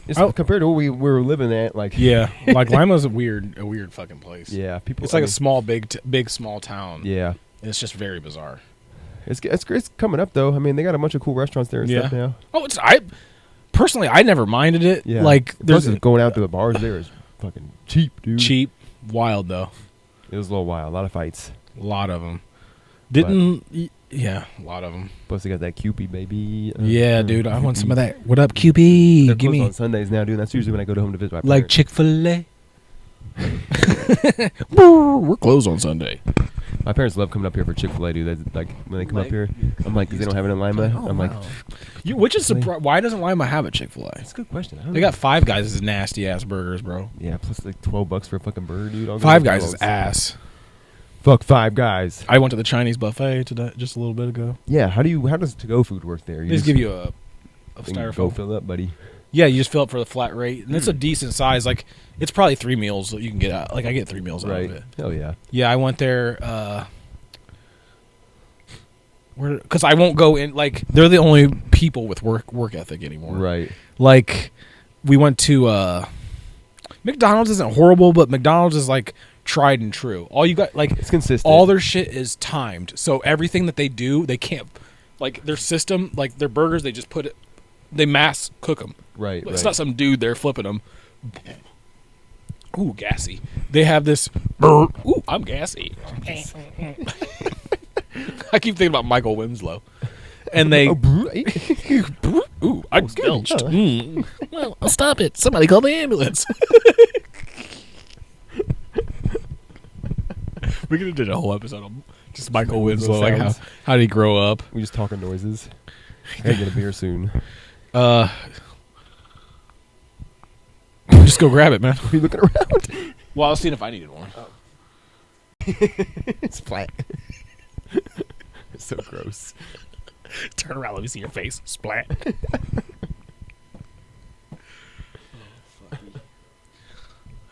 It's compared to what we were living at, like yeah, like Lima's a weird fucking place. Yeah, people. It's like a small, big, small town. Yeah, and it's just very bizarre. It's coming up though. I mean, they got a bunch of cool restaurants there and stuff now. Oh, personally, I never minded it. Yeah, like there's going out to the bars there is fucking cheap, dude. Cheap, wild though. It was a little wild. A lot of fights. A lot of them. Yeah, a lot of them. Plus, they got that Cupid, baby. Yeah, dude, I want some of that. What up, Cupid? They're Give me on Sundays now, dude. That's usually when I go home to visit my parents. Like Chick-fil-A. We're closed on Sunday. My parents love coming up here for Chick-fil-A, dude. That's, like when they come up here, I'm like, because they don't have it in Lima. I'm like, which is why doesn't Lima have a Chick-fil-A? That's a good question. They got Five Guys' nasty ass burgers, bro. Yeah, plus like $12 for a fucking burger, dude. Five Guys is ass. Fuck Five Guys. I went to the Chinese buffet today, just a little bit ago. Yeah, how does to-go food work there? They just give you a styrofoam. Go fill up, buddy. Yeah, you just fill up for the flat rate, and it's a decent size. Like, it's probably 3 meals that you can get out. Like, I get 3 meals out of it. Hell yeah. Yeah, I went there because I won't go in. Like, they're the only people with work ethic anymore. Right. Like, we went to McDonald's isn't horrible, but McDonald's is like tried and true. All you got, like, it's consistent. All their shit is timed, so everything that they do, they can't. Like, their system, like their burgers, they just put it. They mass cook them. Right. It's not some dude there flipping them. Ooh, gassy. They have this. Ooh, I'm gassy. I keep thinking about Michael Winslow. And they. Ooh, I belched. Well, stop it. Somebody call the ambulance. We're going to do a whole episode on just Michael Winslow. Like, how did he grow up? We just talking noises. I gotta get a beer soon. Just go grab it, man. Are you looking around? Well, I was seeing if I needed one. Oh. Splat. It's so gross. Turn around, let me see your face. Splat.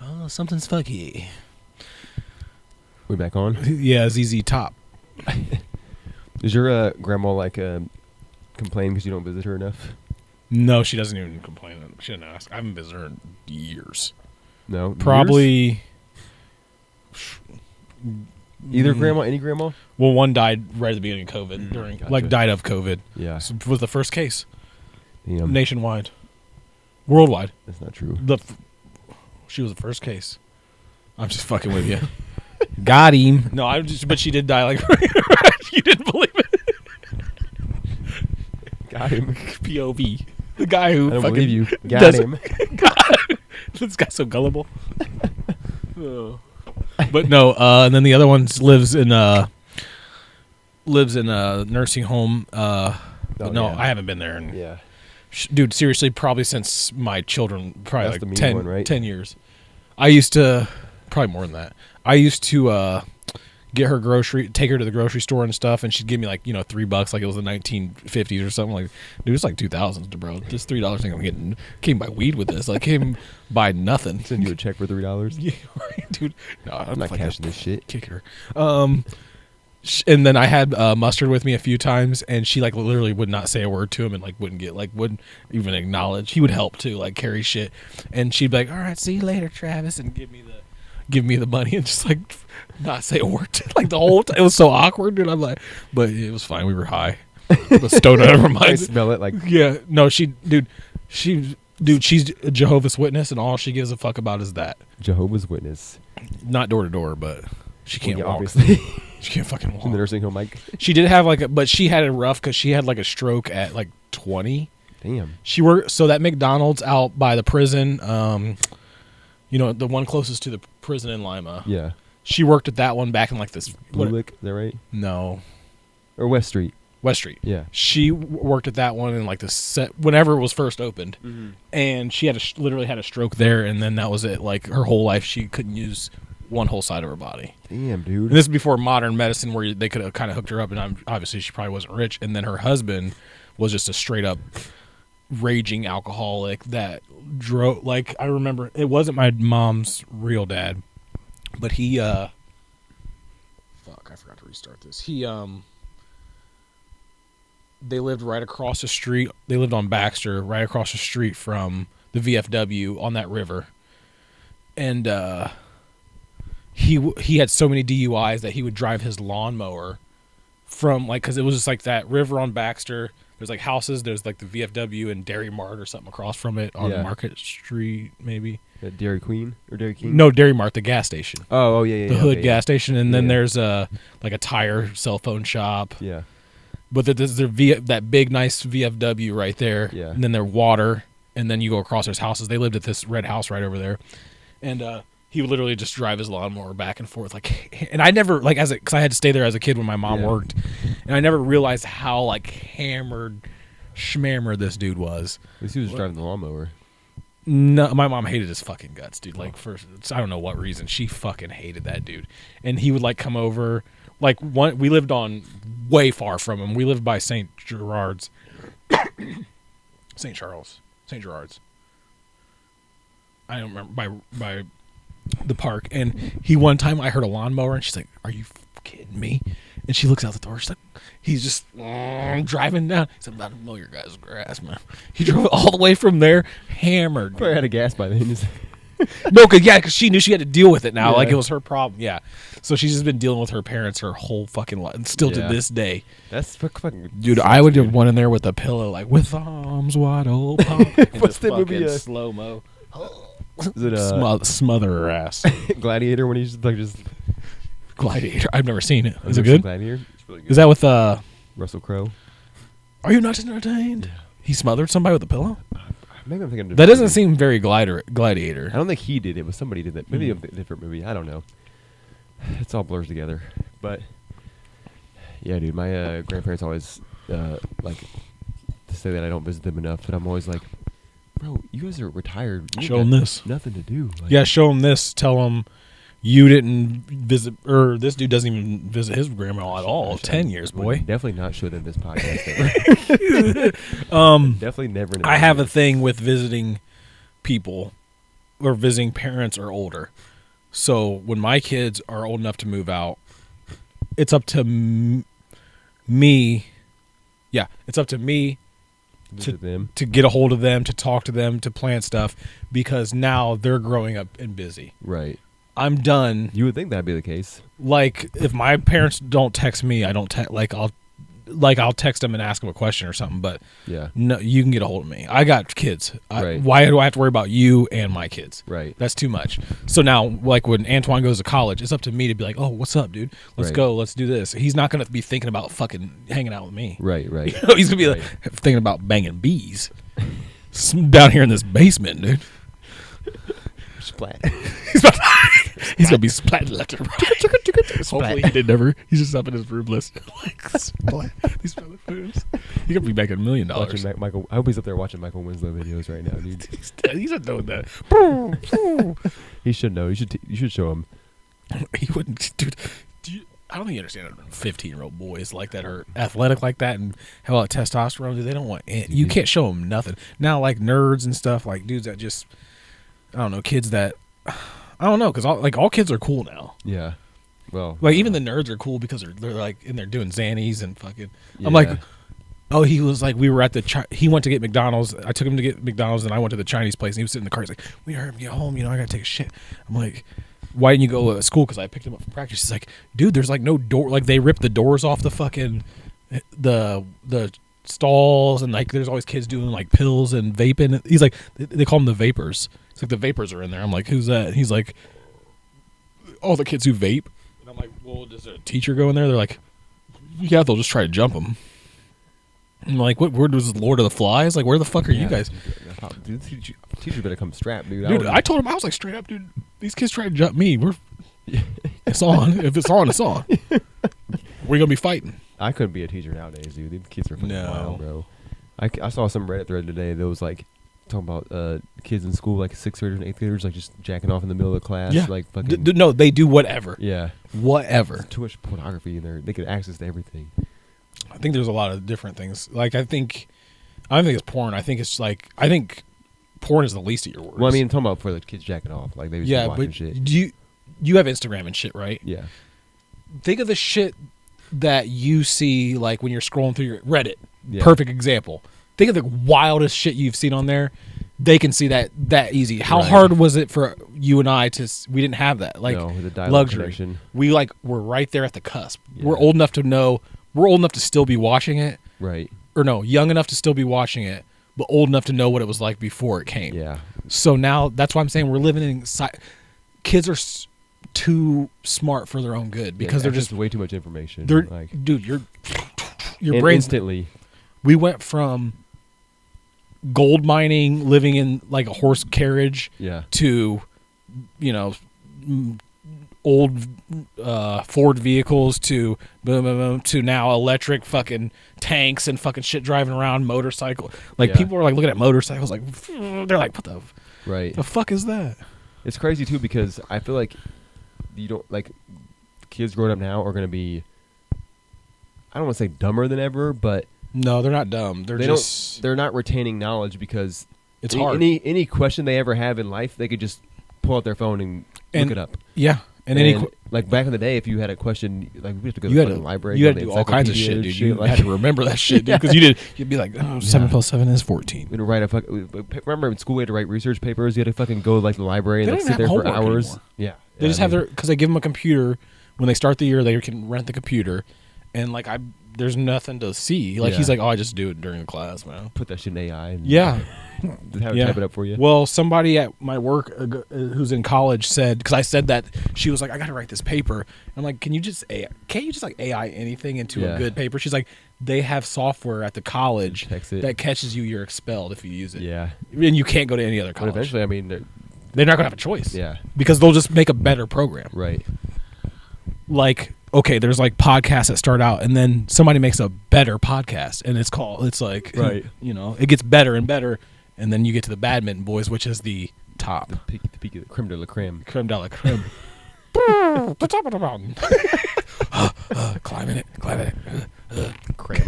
Oh, something's fucky. We back on? Yeah, ZZ Top. Does your grandma like complain because you don't visit her enough? No, she doesn't even complain. She didn't ask. I haven't visited her in years. No, probably. Either grandma, any grandma. Well, one died right at the beginning of COVID. Died of COVID. Yeah, so was the first case. Damn. Nationwide. Worldwide. That's not true. She was the first case. I'm just fucking with you. Got him. No, but she did die. Like you didn't believe it. Got him. POV. The guy who I don't fucking believe you. Got him. God, this guy's so gullible. But no, and then the other one lives in a nursing home. But no, I haven't been there. Yeah. Dude, seriously, probably since my children, probably That's like the 10, one, right? 10 years. I used to, probably more than that. I used to take her to the grocery store and stuff, and she'd give me like, $3, like it was the 1950s or something. Like, dude, it's like 2000s, bro. This $3 thing I'm getting, came buy weed with this. Like, came buy nothing. Send you a check for $3. Yeah, right, dude. No, I'm not cashing this shit. Kick her. And then I had Mustard with me a few times, and she like literally would not say a word to him, and like wouldn't even acknowledge. He would help too, like carry shit, and she'd be like, "All right, see you later, Travis," and give me the money, and just like not say a word to, like the whole time. It was so awkward, dude. I'm like, but it was fine. We were high, but stoned out of her mind. I smell it like no, she's a Jehovah's Witness, and all she gives a fuck about is that Jehovah's Witness. Not door to door, but she can't walk. Obviously. She can't fucking walk. In the nursing home, Mike. She did have but she had it rough because she had like a stroke at like 20. Damn. She worked, so that McDonald's out by the prison, the one closest to the prison in Lima. Yeah. She worked at that one back in like this. Blue Lick, is that right? No. Or West Street. West Street. Yeah. She worked at that one in like whenever it was first opened. Mm-hmm. And she had literally had a stroke there, and then that was it. Like her whole life, she couldn't use one whole side of her body. Damn, dude. And this is before modern medicine where they could have kind of hooked her up, and obviously she probably wasn't rich. And then her husband was just a straight up raging alcoholic that drove, like, I remember, it wasn't my mom's real dad, but he, fuck, I forgot to restart this. He, they lived right across the street. They lived on Baxter, right across the street from the VFW on that river. And, he had so many DUIs that he would drive his lawnmower from, like, because it was just like that river on Baxter. There's like houses. There's like the VFW and Dairy Mart or something across from it on Market Street, maybe. Dairy Queen or Dairy King? No, Dairy Mart, the gas station. Oh yeah. The Hood gas station, and then there's like a tire cell phone shop. Yeah. But there's that big nice VFW right there. Yeah. And then there's water, and then you go across. There's houses. They lived at this red house right over there, and he would literally just drive his lawnmower back and forth, like. And I never because I had to stay there as a kid when my mom worked, and I never realized how like hammered, schmammered this dude was. At least he was driving the lawnmower. No, my mom hated his fucking guts, dude. Like, I don't know what reason, she fucking hated that dude. And he would like come over, like we lived on way far from him. We lived by St. Gerard's, St. Gerard's. I don't remember by the park. And one time I heard a lawnmower, and she's like, "Are you kidding me?" And she looks out the door. She's like, he's just driving down. He's like, "I'm about to mow your guys' grass, man." He drove all the way from there, hammered. Probably had a gas by then. No, because she knew she had to deal with it now. Yeah. Like, it was her problem. Yeah. So she's just been dealing with her parents her whole fucking life, and still to this day. That's fucking... Dude, I would have went in there with a pillow, like, with arms wide open. What's the movie? Slow-mo. Is it smother her ass. Gladiator, when he's like just... Gladiator. I've never seen it. Is it good? Gladiator? It's really good. Is that with Russell Crowe? Are you not entertained? Yeah. He smothered somebody with a pillow? Maybe I'm thinking that doesn't seem very Gladiator. I don't think he did it, but somebody did that. Maybe a different movie. I don't know. It's all blurs together. But yeah, dude, my grandparents always like to say that I don't visit them enough, but I'm always like, bro, you guys are retired. Show them this. Nothing to do. Like, yeah, show them this. Tell them you didn't visit, or this dude doesn't even visit his grandma at all. 10 years, boy. Definitely not show them this podcast. Definitely never. I have a thing with visiting people, or visiting parents or older. So when my kids are old enough to move out, it's up to me. Yeah, it's up to me to get a hold of them, to talk to them, to plan stuff, because now they're growing up and busy. Right. I'm done. You would think that'd be the case. Like, if my parents don't text me, I don't text. Like, I'll like I'll text them and ask them a question or something, but Yeah. no, you can get a hold of me. I got kids. Right. Why do I have to worry about you and my kids? Right. That's too much. So now, like when Antoine goes to college, it's up to me to be like, oh, what's up, dude? Let's Right. go. Let's do this. He's not going to be thinking about fucking hanging out with me. Right. Right. You know, he's going to be like, thinking about banging bees down here in this basement, dude. Splat. He's gonna be splatting left and right. Hopefully he did never. He's just up in his room listening like splat these other foods. He could be making $1 million. Watching Michael. I hope he's up there watching Michael Winslow videos right now, dude. He's not doing that. He should know. You should show him. He wouldn't, dude. I don't think you understand 15-year-old boys like that are athletic like that and have a lot of testosterone. Dude, they don't want it. You can't show them nothing. Now, like nerds and stuff, like dudes that just, I don't know, kids that, I don't know, because all kids are cool now. Yeah. Well, like even the nerds are cool because they're like, and they're doing Xannies and fucking. Yeah. I'm like, oh, he was like, we were at he went to get McDonald's. I took him to get McDonald's, and I went to the Chinese place, and he was sitting in the car. He's like, we heard him get home. You know, I gotta take a shit. I'm like, why didn't you go to school? Because I picked him up from practice. He's like, dude, there's like no door. Like they ripped the doors off the fucking the stalls, and like there's always kids doing like pills and vaping. He's like, they call them the vapors. It's like the vapors are in there. I'm like, who's that? And he's like, all the kids who vape. And I'm like, well, does a teacher go in there? They're like, yeah, they'll just try to jump them. I'm like, what? Where was Lord of the Flies? Like, where the fuck are you guys? Dude, teacher better come strapped, dude. Dude, I told him, I was like, straight up, dude, these kids try to jump me. It's on. If it's on, it's on. We're gonna be fighting. I couldn't be a teacher nowadays, dude. These kids are fucking wild, bro. I saw some Reddit thread today that was like talking about kids in school, like 6th graders and 8th graders, like just jacking off in the middle of the class. Yeah. Like fucking. No, they do whatever. Yeah. Whatever. There's too much pornography in there. They get access to everything. I think there's a lot of different things. Like, I don't think it's porn. I think porn is the least of your worries. Well, I mean, I'm talking about for the kids jacking off. Like, they just watching shit. Do you have Instagram and shit, right? Yeah. Think of the shit that you see, like, when you're scrolling through your Reddit. Yeah. Perfect example. Think of the wildest shit you've seen on there. They can see that easy. How hard was it for you and I we didn't have that. Like, no, the dial-up luxury. connection. We're right there at the cusp. Yeah. We're old enough to know. We're old enough to still be watching it. Right. Or no, young enough to still be watching it, but old enough to know what it was like before it came. Yeah. So now, that's why I'm saying we're living in... Kids are too smart for their own good because they're just... way too much information. Dude, your brain... Instantly. We went from gold mining, living in like a horse carriage, to, you know, old Ford vehicles to boom, boom, boom, to now electric fucking tanks and fucking shit driving around, motorcycle. Like people are like looking at motorcycles like they're like, what the fuck is that? It's crazy too because I feel like you don't like kids growing up now are going to be, I don't want to say dumber than ever, but no, they're not dumb. They're not retaining knowledge because it's hard. Any question they ever have in life, they could just pull out their phone and look it up. Yeah. And like back in the day, if you had a question, like we have to go to the library. You had to do all kinds of shit, dude. You had to remember that shit, dude, because you'd be like, 7 + 7 is 14. We'd write remember in school we had to write research papers. You had to fucking go like the library and like, sit there for hours. Anymore. Yeah, they just have because they give them a computer when they start the year. They can rent the computer, and like there's nothing to see. Like he's like, I just do it during the class, man. Put that shit in AI. And have it type it up for you. Well, somebody at my work who's in college said, because I said that, she was like, I got to write this paper. I'm like, can't you just like AI anything into a good paper? She's like, they have software at the college that catches you're expelled if you use it. Yeah. And you can't go to any other college. But eventually, I mean, they're not going to have a choice. Yeah. Because they'll just make a better program. Right. Like, okay, there's like podcasts that start out and then somebody makes a better podcast and it's like, you know, it gets better and better. And then you get to the Badminton Boys, which is the top. The peak of the creme de la creme. Creme de la creme. The top of the mountain. Climbing it. Creme.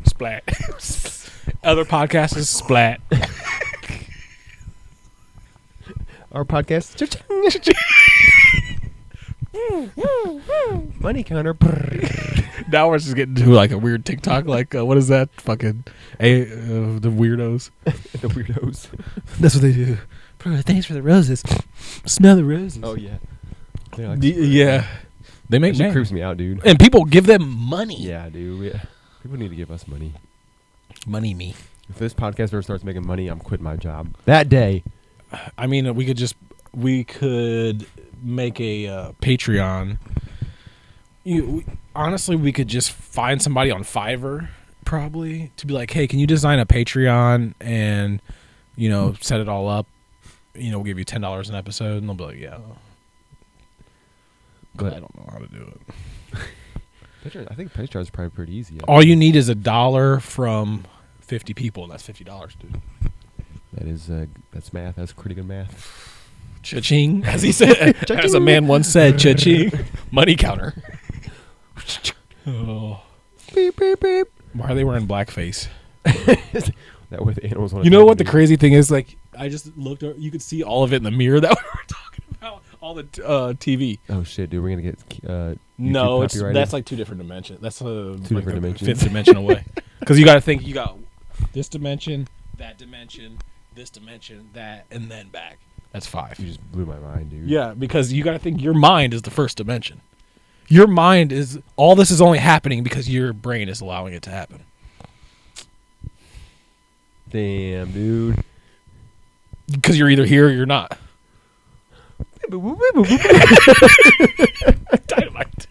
Splat. Other podcast is Splat. Our podcast. Money counter. Now we're just getting to like a weird TikTok. Like, what is that? Fucking the weirdos. The weirdos. That's what they do. Bro, thanks for the roses. Smell the roses. Oh yeah. Like yeah. They make That shit creeps me out, dude. and people give them money. Yeah, dude. Yeah. People need to give us money. Money me. If this podcast ever starts making money, I'm quitting my job that day. I mean, we could make a Patreon. Honestly, we could just find somebody on Fiverr probably to be like, hey, can you design a Patreon and set it all up? We'll give you $10 an episode, and they'll be like, yeah. But I don't know how to do it. I think Patreon is probably pretty easy. All you need is $1 from 50 people, and that's $50, dude. That's math. That's pretty good math. Cha-ching, as he said, as a man once said, cha-ching, money counter. Oh. Beep, beep, beep. Why are they wearing blackface? That way the animals want to. You know what the crazy thing is? Like, I just looked. You could see all of it in the mirror that we were talking about. All the TV. Oh shit, dude! We're gonna get no. That's like two different dimensions. That's two different dimensions. Fifth dimension away. Because you got to think. You got this dimension, that dimension, this dimension, that, and then back. That's 5. You just blew my mind, dude. Yeah, because you got to think your mind is the first dimension. Your mind is all this is only happening because your brain is allowing it to happen. Damn, dude. Because you're either here or you're not. Dynamite.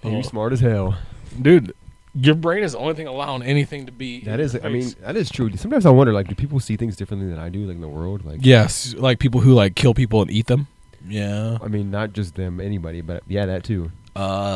You're smart as hell, dude. Your brain is the only thing allowing anything to be. That is, I mean, that is true. Sometimes I wonder, like, do people see things differently than I do, like in the world? Like, yes, like people who like kill people and eat them. Yeah. I mean, not just them, anybody, but yeah, that too.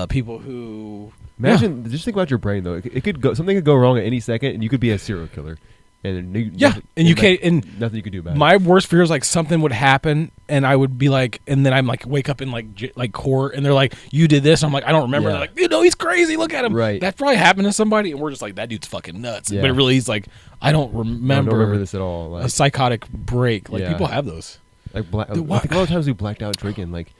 People who imagine. Just think about your brain, though. It could go. Something could go wrong at any second, and you could be a serial killer. And you can't, and nothing you could do about it. My worst fear is like something would happen, and I would be like, and then I'm like, wake up in like court, and they're like, you did this. I'm like, I don't remember. Yeah. They're like, he's crazy. Look at him. Right. That probably happened to somebody, and we're just like, that dude's fucking nuts. Yeah. But it really is like, I don't remember this at all. Like, a psychotic break. Like people have those. Like I think a lot of times we blacked out drinking. Like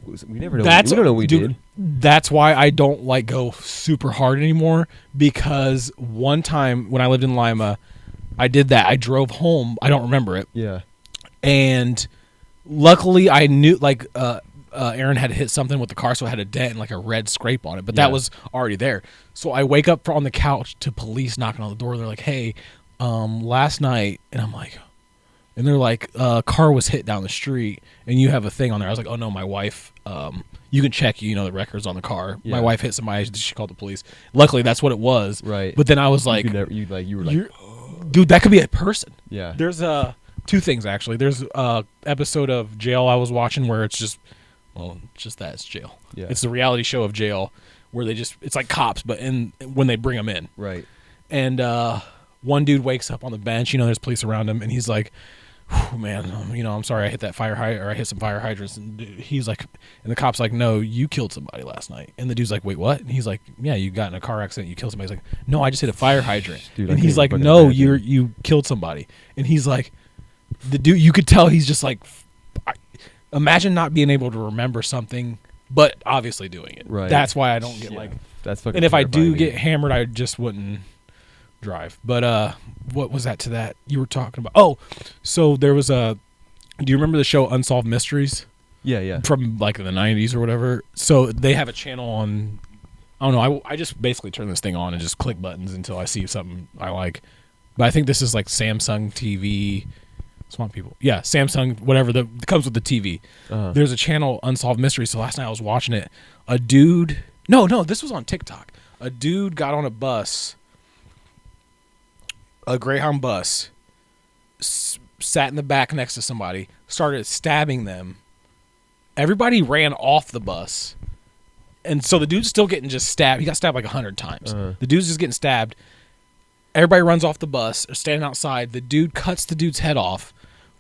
we never know. We don't know what we did. That's why I don't like go super hard anymore. Because one time when I lived in Lima, I did that. I drove home. I don't remember it. Yeah. And luckily I knew like Aaron had hit something with the car, so it had a dent and like a red scrape on it. But that was already there. So I wake up on the couch to police knocking on the door. They're like, hey, last night. And I'm like, and they're like, car was hit down the street and you have a thing on there. I was like, oh no, my wife, you can check, the records on the car. Yeah. My wife hit somebody. She called the police. Luckily that's what it was. Right. But then I was like, you were like, dude, that could be a person. Yeah. There's two things actually. There's a episode of Jail I was watching where it's just it's Jail. Yeah. It's the reality show of Jail where it's like cops, but when they bring them in. Right. And one dude wakes up on the bench. There's police around him, and he's like, man, I'm sorry I hit that fire hydrant, or I hit some fire hydrants. And he's like, and the cop's like, no, you killed somebody last night. And the dude's like, wait, what? And he's like, yeah, you got in a car accident, you killed somebody. He's like, no, I just hit a fire hydrant. Dude, and he's like, no, you killed somebody. And he's like, the dude, you could tell he's just like, imagine not being able to remember something, but obviously doing it. Right. That's why I don't get that's fucking. And if I do get hammered, I just wouldn't drive. But what was that to that you were talking about? Oh, so there was do you remember the show Unsolved Mysteries? Yeah. From like the 90s or whatever. So they have a channel on, I don't know, I just basically turn this thing on and just click buttons until I see something I like. But I think this is like Samsung TV, Swamp People. Yeah, Samsung, whatever, that comes with the TV. Uh-huh. There's a channel, Unsolved Mysteries. So last night I was watching it. A dude, no, this was on TikTok. A dude got on a bus, a Greyhound bus, sat in the back next to somebody, started stabbing them. Everybody ran off the bus. And so the dude's still getting just stabbed. He got stabbed like 100 times. Uh-huh. The dude's just getting stabbed. Everybody runs off the bus, or standing outside. The dude cuts the dude's head off,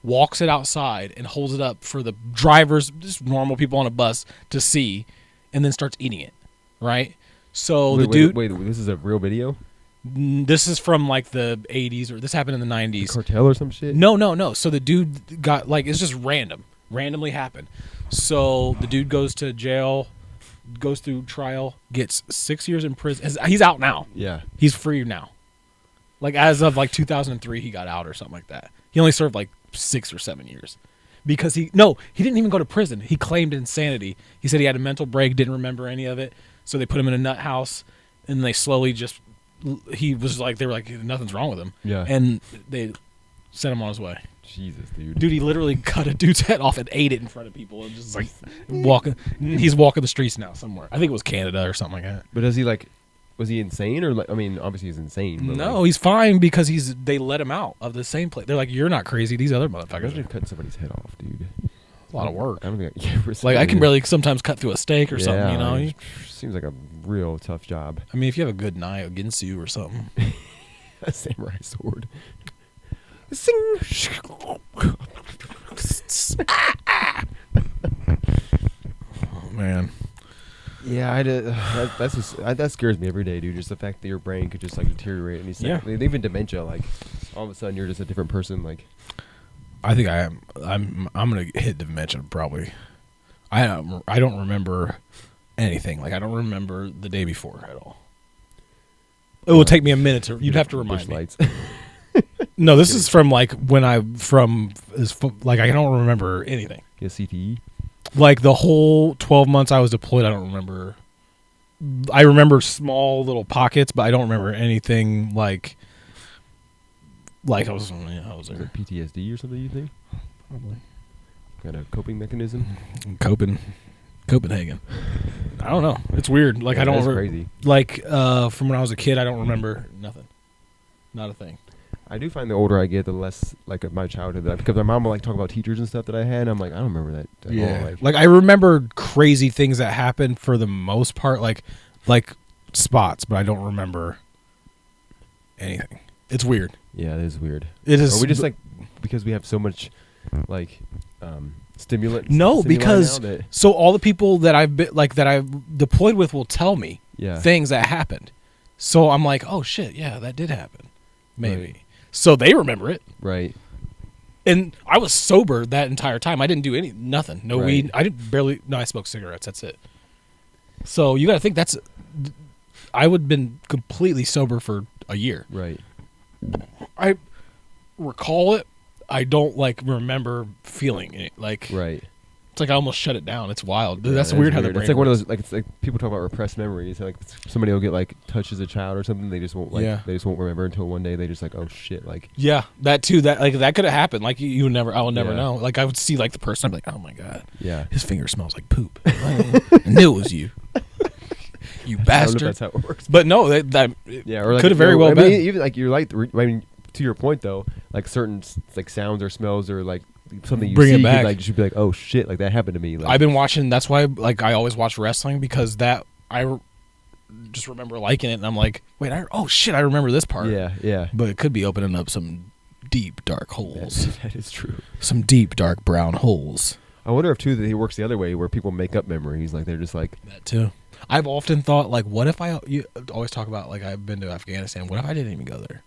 walks it outside, and holds it up for the drivers, just normal people on a bus, to see, and then starts eating it. Right? So the dude... Wait, this is a real video? This is from like the 80s, or this happened in the 90s. The cartel or some shit? No. So the dude got, like, it's just randomly happened. So the dude goes to jail, goes through trial, gets 6 years in prison. He's out now. Yeah. He's free now. Like as of like 2003, he got out or something like that. He only served like 6 or 7 years. because he didn't even go to prison. He claimed insanity. He said he had a mental break, didn't remember any of it. So they put him in a nut house, and they slowly he was like, they were like, nothing's wrong with him. Yeah. And they sent him on his way. Jesus, dude. Dude, he literally cut a dude's head off and ate it in front of people and just like walking. He's walking the streets now somewhere. I think it was Canada or something like that. But does he like? Was he insane or like? I mean, obviously he's insane. But No, like, he's fine because they let him out of the same place. They're like, you're not crazy. These other motherfuckers. imagine cutting somebody's head off, dude. A lot of work. I don't think Like I can barely sometimes cut through a steak or something. You know. Seems like a real tough job. I mean, if you have a good knife, a ginsu or something. A samurai sword. Sing. Oh man. Yeah, that scares me every day, dude. Just the fact that your brain could just like deteriorate any second. Even dementia, like all of a sudden you're just a different person. Like, I think I'm gonna hit dementia probably. I don't remember anything. Like I don't remember the day before at all. It will take me a minute to. You'd have to remind me. Lights. No, this is from like when I don't remember anything. Yeah, CTE. Like the whole 12 months I was deployed, I don't remember. I remember small little pockets, but I don't remember anything like I was there. PTSD or something, you think? Probably. Got a coping mechanism? Copenhagen. I don't know. It's weird. Like I don't remember. Crazy. Like from when I was a kid, I don't remember nothing. Not a thing. I do find the older I get, the less like of my childhood because my mom would like talk about teachers and stuff that I had. And I'm like, I don't remember that at all. Like I remember crazy things that happened for the most part, like spots, but I don't remember anything. It's weird. Yeah, it is weird. It is. Are we just like because we have so much like stimulant? No, because so all the people that I've deployed with will tell me things that happened. So I'm like, oh shit, yeah, that did happen, maybe. Right. So they remember it, right? And I was sober that entire time. I didn't do nothing. No weed. I didn't barely. No, I smoked cigarettes. That's it. So you got to think I would have been completely sober for a year. Right. I recall it. I don't remember feeling it. Right. It's like I almost shut it down. It's wild. That's weird how the brain it's like works. One of those it's like people talk about repressed memories. Like somebody will get touched as a child or something. They just won't they just won't remember until one day they just oh shit that too. That could have happened. Like I will never know. Like I would see the person. I'm like, oh my god. Yeah. His finger smells like poop. I knew it was you. You bastard. I don't know if that's how it works. But no, that or could have very well been. Even you're to your point though, certain sounds or smells or something you bring see, it back. You should be like, oh shit, that happened to me. I've been watching. That's why I always watch wrestling because I just remember liking it, and I'm like, wait, oh shit, I remember this part. Yeah. But it could be opening up some deep dark holes. That is true. Some deep dark brown holes. I wonder if too that he works the other way where people make up memories. They're just that too. I've often thought what if you always talk about I've been to Afghanistan. What if I didn't even go there?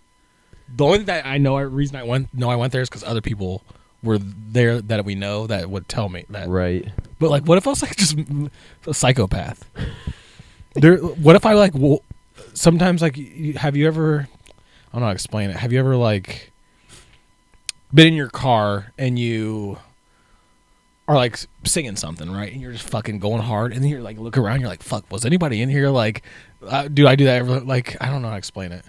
The only thing that I know reason I went there is because other people were there that we know that would tell me that. Right. But what if I was just a psychopath? What if I sometimes have you ever? I don't know how to explain it. Have you ever been in your car and you are singing something, right? And you're just fucking going hard, and then you're look around, you're like, fuck, was anybody in here? Dude, I do that every, I don't know how to explain it.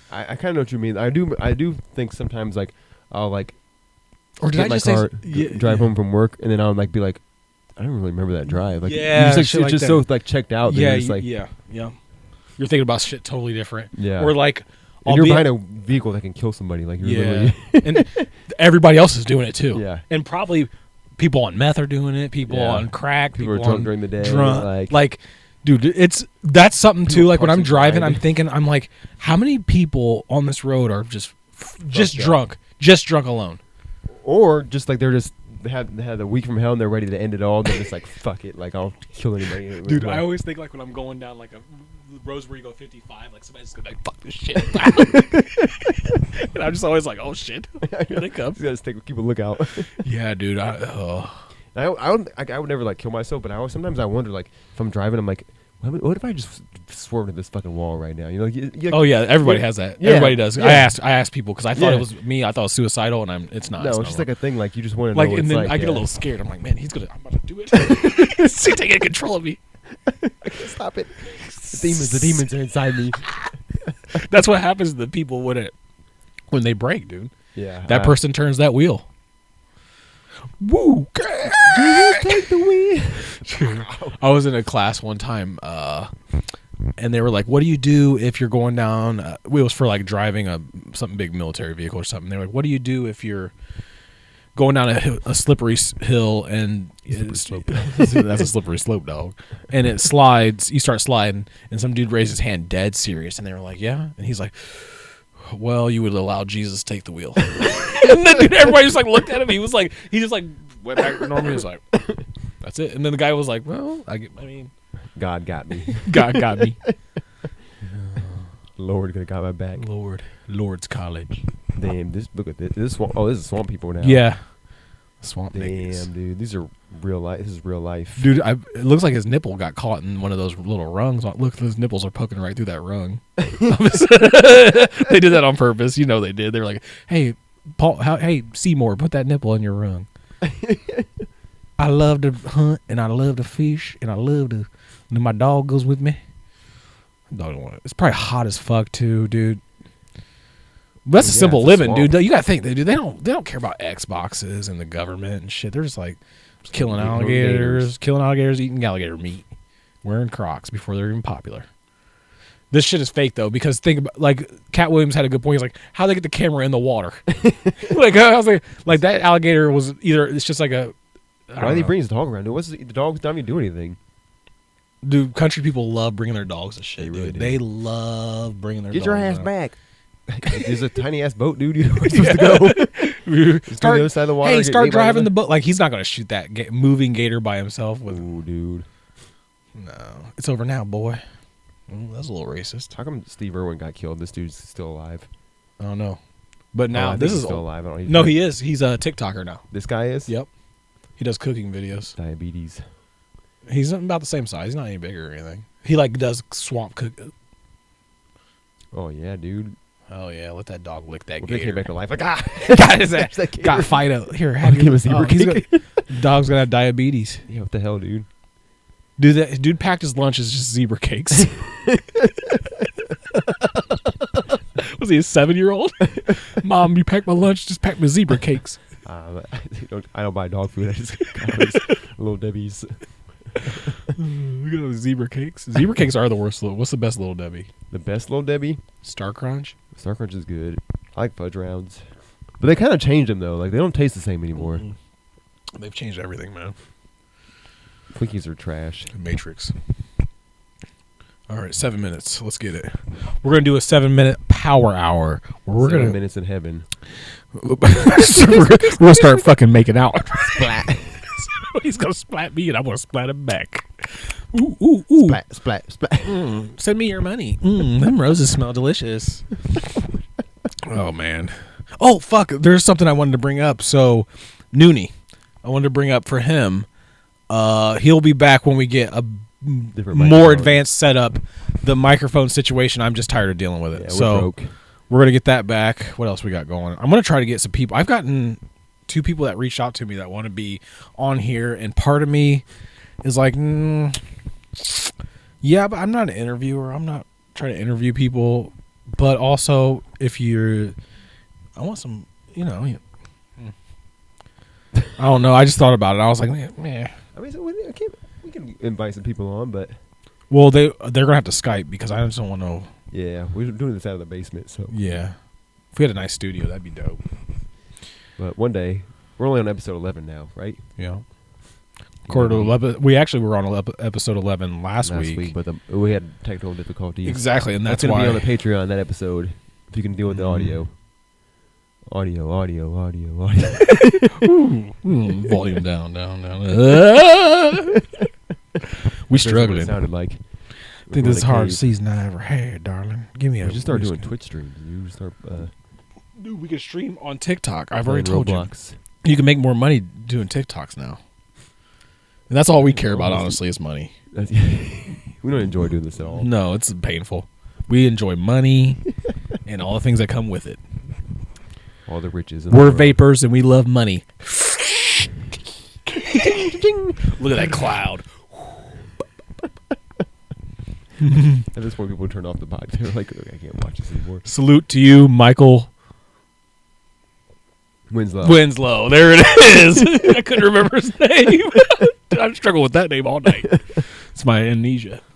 I kind of know what you mean. I do think sometimes I'll or did I just car, drive home from work, and then I'll be I don't really remember that drive. Yeah, you're just so checked out. Yeah, you're yeah. You're thinking about shit totally different. Yeah, or and you're behind a vehicle that can kill somebody. You're and everybody else is doing it too. Yeah, and probably people on meth are doing it. People on crack. People are drunk during the day. Dude, that's something too. When I'm driving, I'm thinking, I'm like, how many people on this road are just drunk alone? Or just they had a week from hell and they're ready to end it all. They're just fuck it, I'll kill anybody. Dude, I always think when I'm going down a roads where you go 55, somebody's gonna fuck this shit. And I'm just always oh shit, here they come. You gotta keep a lookout. Yeah, dude. I would never kill myself, but sometimes I wonder if I'm driving, I'm What if I just swerve into this fucking wall right now? You know? Oh yeah, everybody has that. Yeah. Everybody does. Yeah. I asked people because I thought it was me. I thought it was suicidal, and it's not. No, it's it's not just wrong. like a thing. Like you just want to like, know. What and it's then like, I get a little scared. I'm like, man, I'm about to do it. He's taking control of me. I can't stop it. The demons are inside me. That's what happens to the people when they break, dude. Yeah, That person turns that wheel. Woo! Take the wheel. I was in a class one time, and they were like, "What do you do if you're going down?" It was for like driving something big military vehicle or something. They were like, "What do you do if you're going down a slippery hill and that's a slippery slope, dog, and it slides? You start sliding, and some dude raised his hand, dead serious, and they were like, "Yeah," and he's like, "Well, you would allow Jesus to take the wheel." And then dude, everybody just like looked at him. He just like went back to normal. He was like, "That's it." And then the guy was like, "Well, I mean, God got me. God got me." Lord could have got my back. Lord's college. Damn, look at this. This is swamp people now. Yeah, swamp Damn, niggas. dude, these are real life. This is real life, Dude, it looks like his nipple got caught in one of those little rungs. Look, those nipples are poking right through that rung. They did that on purpose. You know they did. They were like, "Hey, Paul, hey Seymour, put that nipple in your rung." I love to hunt and I love to fish and I love to. And my dog goes with me. Dog don't want it. It's probably hot as fuck too, dude. But that's a simple living, dude. You gotta think, dude. They don't care about Xboxes and the government and shit. They're just like killing alligators, eating alligator meat, wearing Crocs before they're even popular. This shit is fake though, because think about, like, Cat Williams had a good point. He's like, how they get the camera in the water? Like I was like that alligator was either it's just like a. Why do he bring his dog around? Dude, the dog's not even doing anything. Dude, country people love bringing their dogs and shit. They really do. They love bringing their dogs. Get your ass around. back. There's a tiny ass boat, dude. You're supposed to go. Just go to the other side of the water. Hey, start driving the boat. Like, he's not going to shoot that moving gator by himself. Ooh, dude. No, it's over now, boy. Ooh, that's a little racist. How come Steve Irwin got killed? This dude's still alive. I don't know. But now this is still alive. No, he is. He's a TikToker now. This guy is. Yep. He does cooking videos. Diabetes. He's about the same size. He's not any bigger or anything. He like does swamp cook. Oh yeah, dude. Oh yeah, let that dog lick that Well, gator. they came back to life. Like got his ass. Got fight out here. Give him a zebra cake. Dog's gonna have diabetes. Yeah, what the hell, dude? Dude packed his lunch as just zebra cakes. Was he a 7-year-old? Mom, you packed my lunch. Just pack my zebra cakes. I don't buy dog food. I just got Little Debbie's. We got those zebra cakes. Zebra cakes are the worst. What's the best Little Debbie? The best Little Debbie? Star Crunch. Star Crunch is good. I like fudge rounds. But they kind of changed them, though. Like, they don't taste the same anymore. Mm-hmm. They've changed everything, man. Twinkies are trash. Matrix. All right, 7 minutes. Let's get it. We're going to do a 7-minute power hour. We're 7 minutes in heaven. We're going to start fucking making out. Splat. He's going to splat me, and I'm going to splat him back. Ooh, ooh, ooh. Splat, splat, splat. Send me your money. Them roses smell delicious. Oh, man. Oh, fuck. There's something I wanted to bring up. So, Noonie, I wanted to bring up for him. He'll be back when we get a more advanced setup. The microphone situation, I'm just tired of dealing with it. Yeah, so we're going to get that back. What else we got going? I'm going to try to get some people. I've gotten 2 people that reached out to me that want to be on here, and part of me is like, yeah, but I'm not an interviewer. I'm not trying to interview people. But also, I want some, I don't know. I just thought about it. I was like, meh. I mean, so we can invite some people on, but well, they're gonna have to Skype because I just don't want to. Yeah, we're doing this out of the basement, so yeah. If we had a nice studio, that'd be dope. But one day, we're only on episode 11 now, right? Yeah. Quarter to 11. We actually were on episode 11 last week, but we had technical difficulties. Exactly, and that's gonna why be on the Patreon that episode. If you can deal with the audio. Audio. Volume down. We struggling. It sounded like. I think this is the hardest season I ever had, darling. Give me a. Just start doing Twitch streams. You start. Dude, we can stream on TikTok. I've already told Roblox. You. You can make more money doing TikToks now. And that's all we care about, honestly, is money. We We don't enjoy doing this at all. No, it's painful. We enjoy money and all the things that come with it. All the riches. We're vapors and we love money. Look at that cloud. At this point, people turn off the pod. They're like, okay, I can't watch this anymore. Salute to you, Michael Winslow. There it is. I couldn't remember his name. I've struggled with that name all night. It's my amnesia.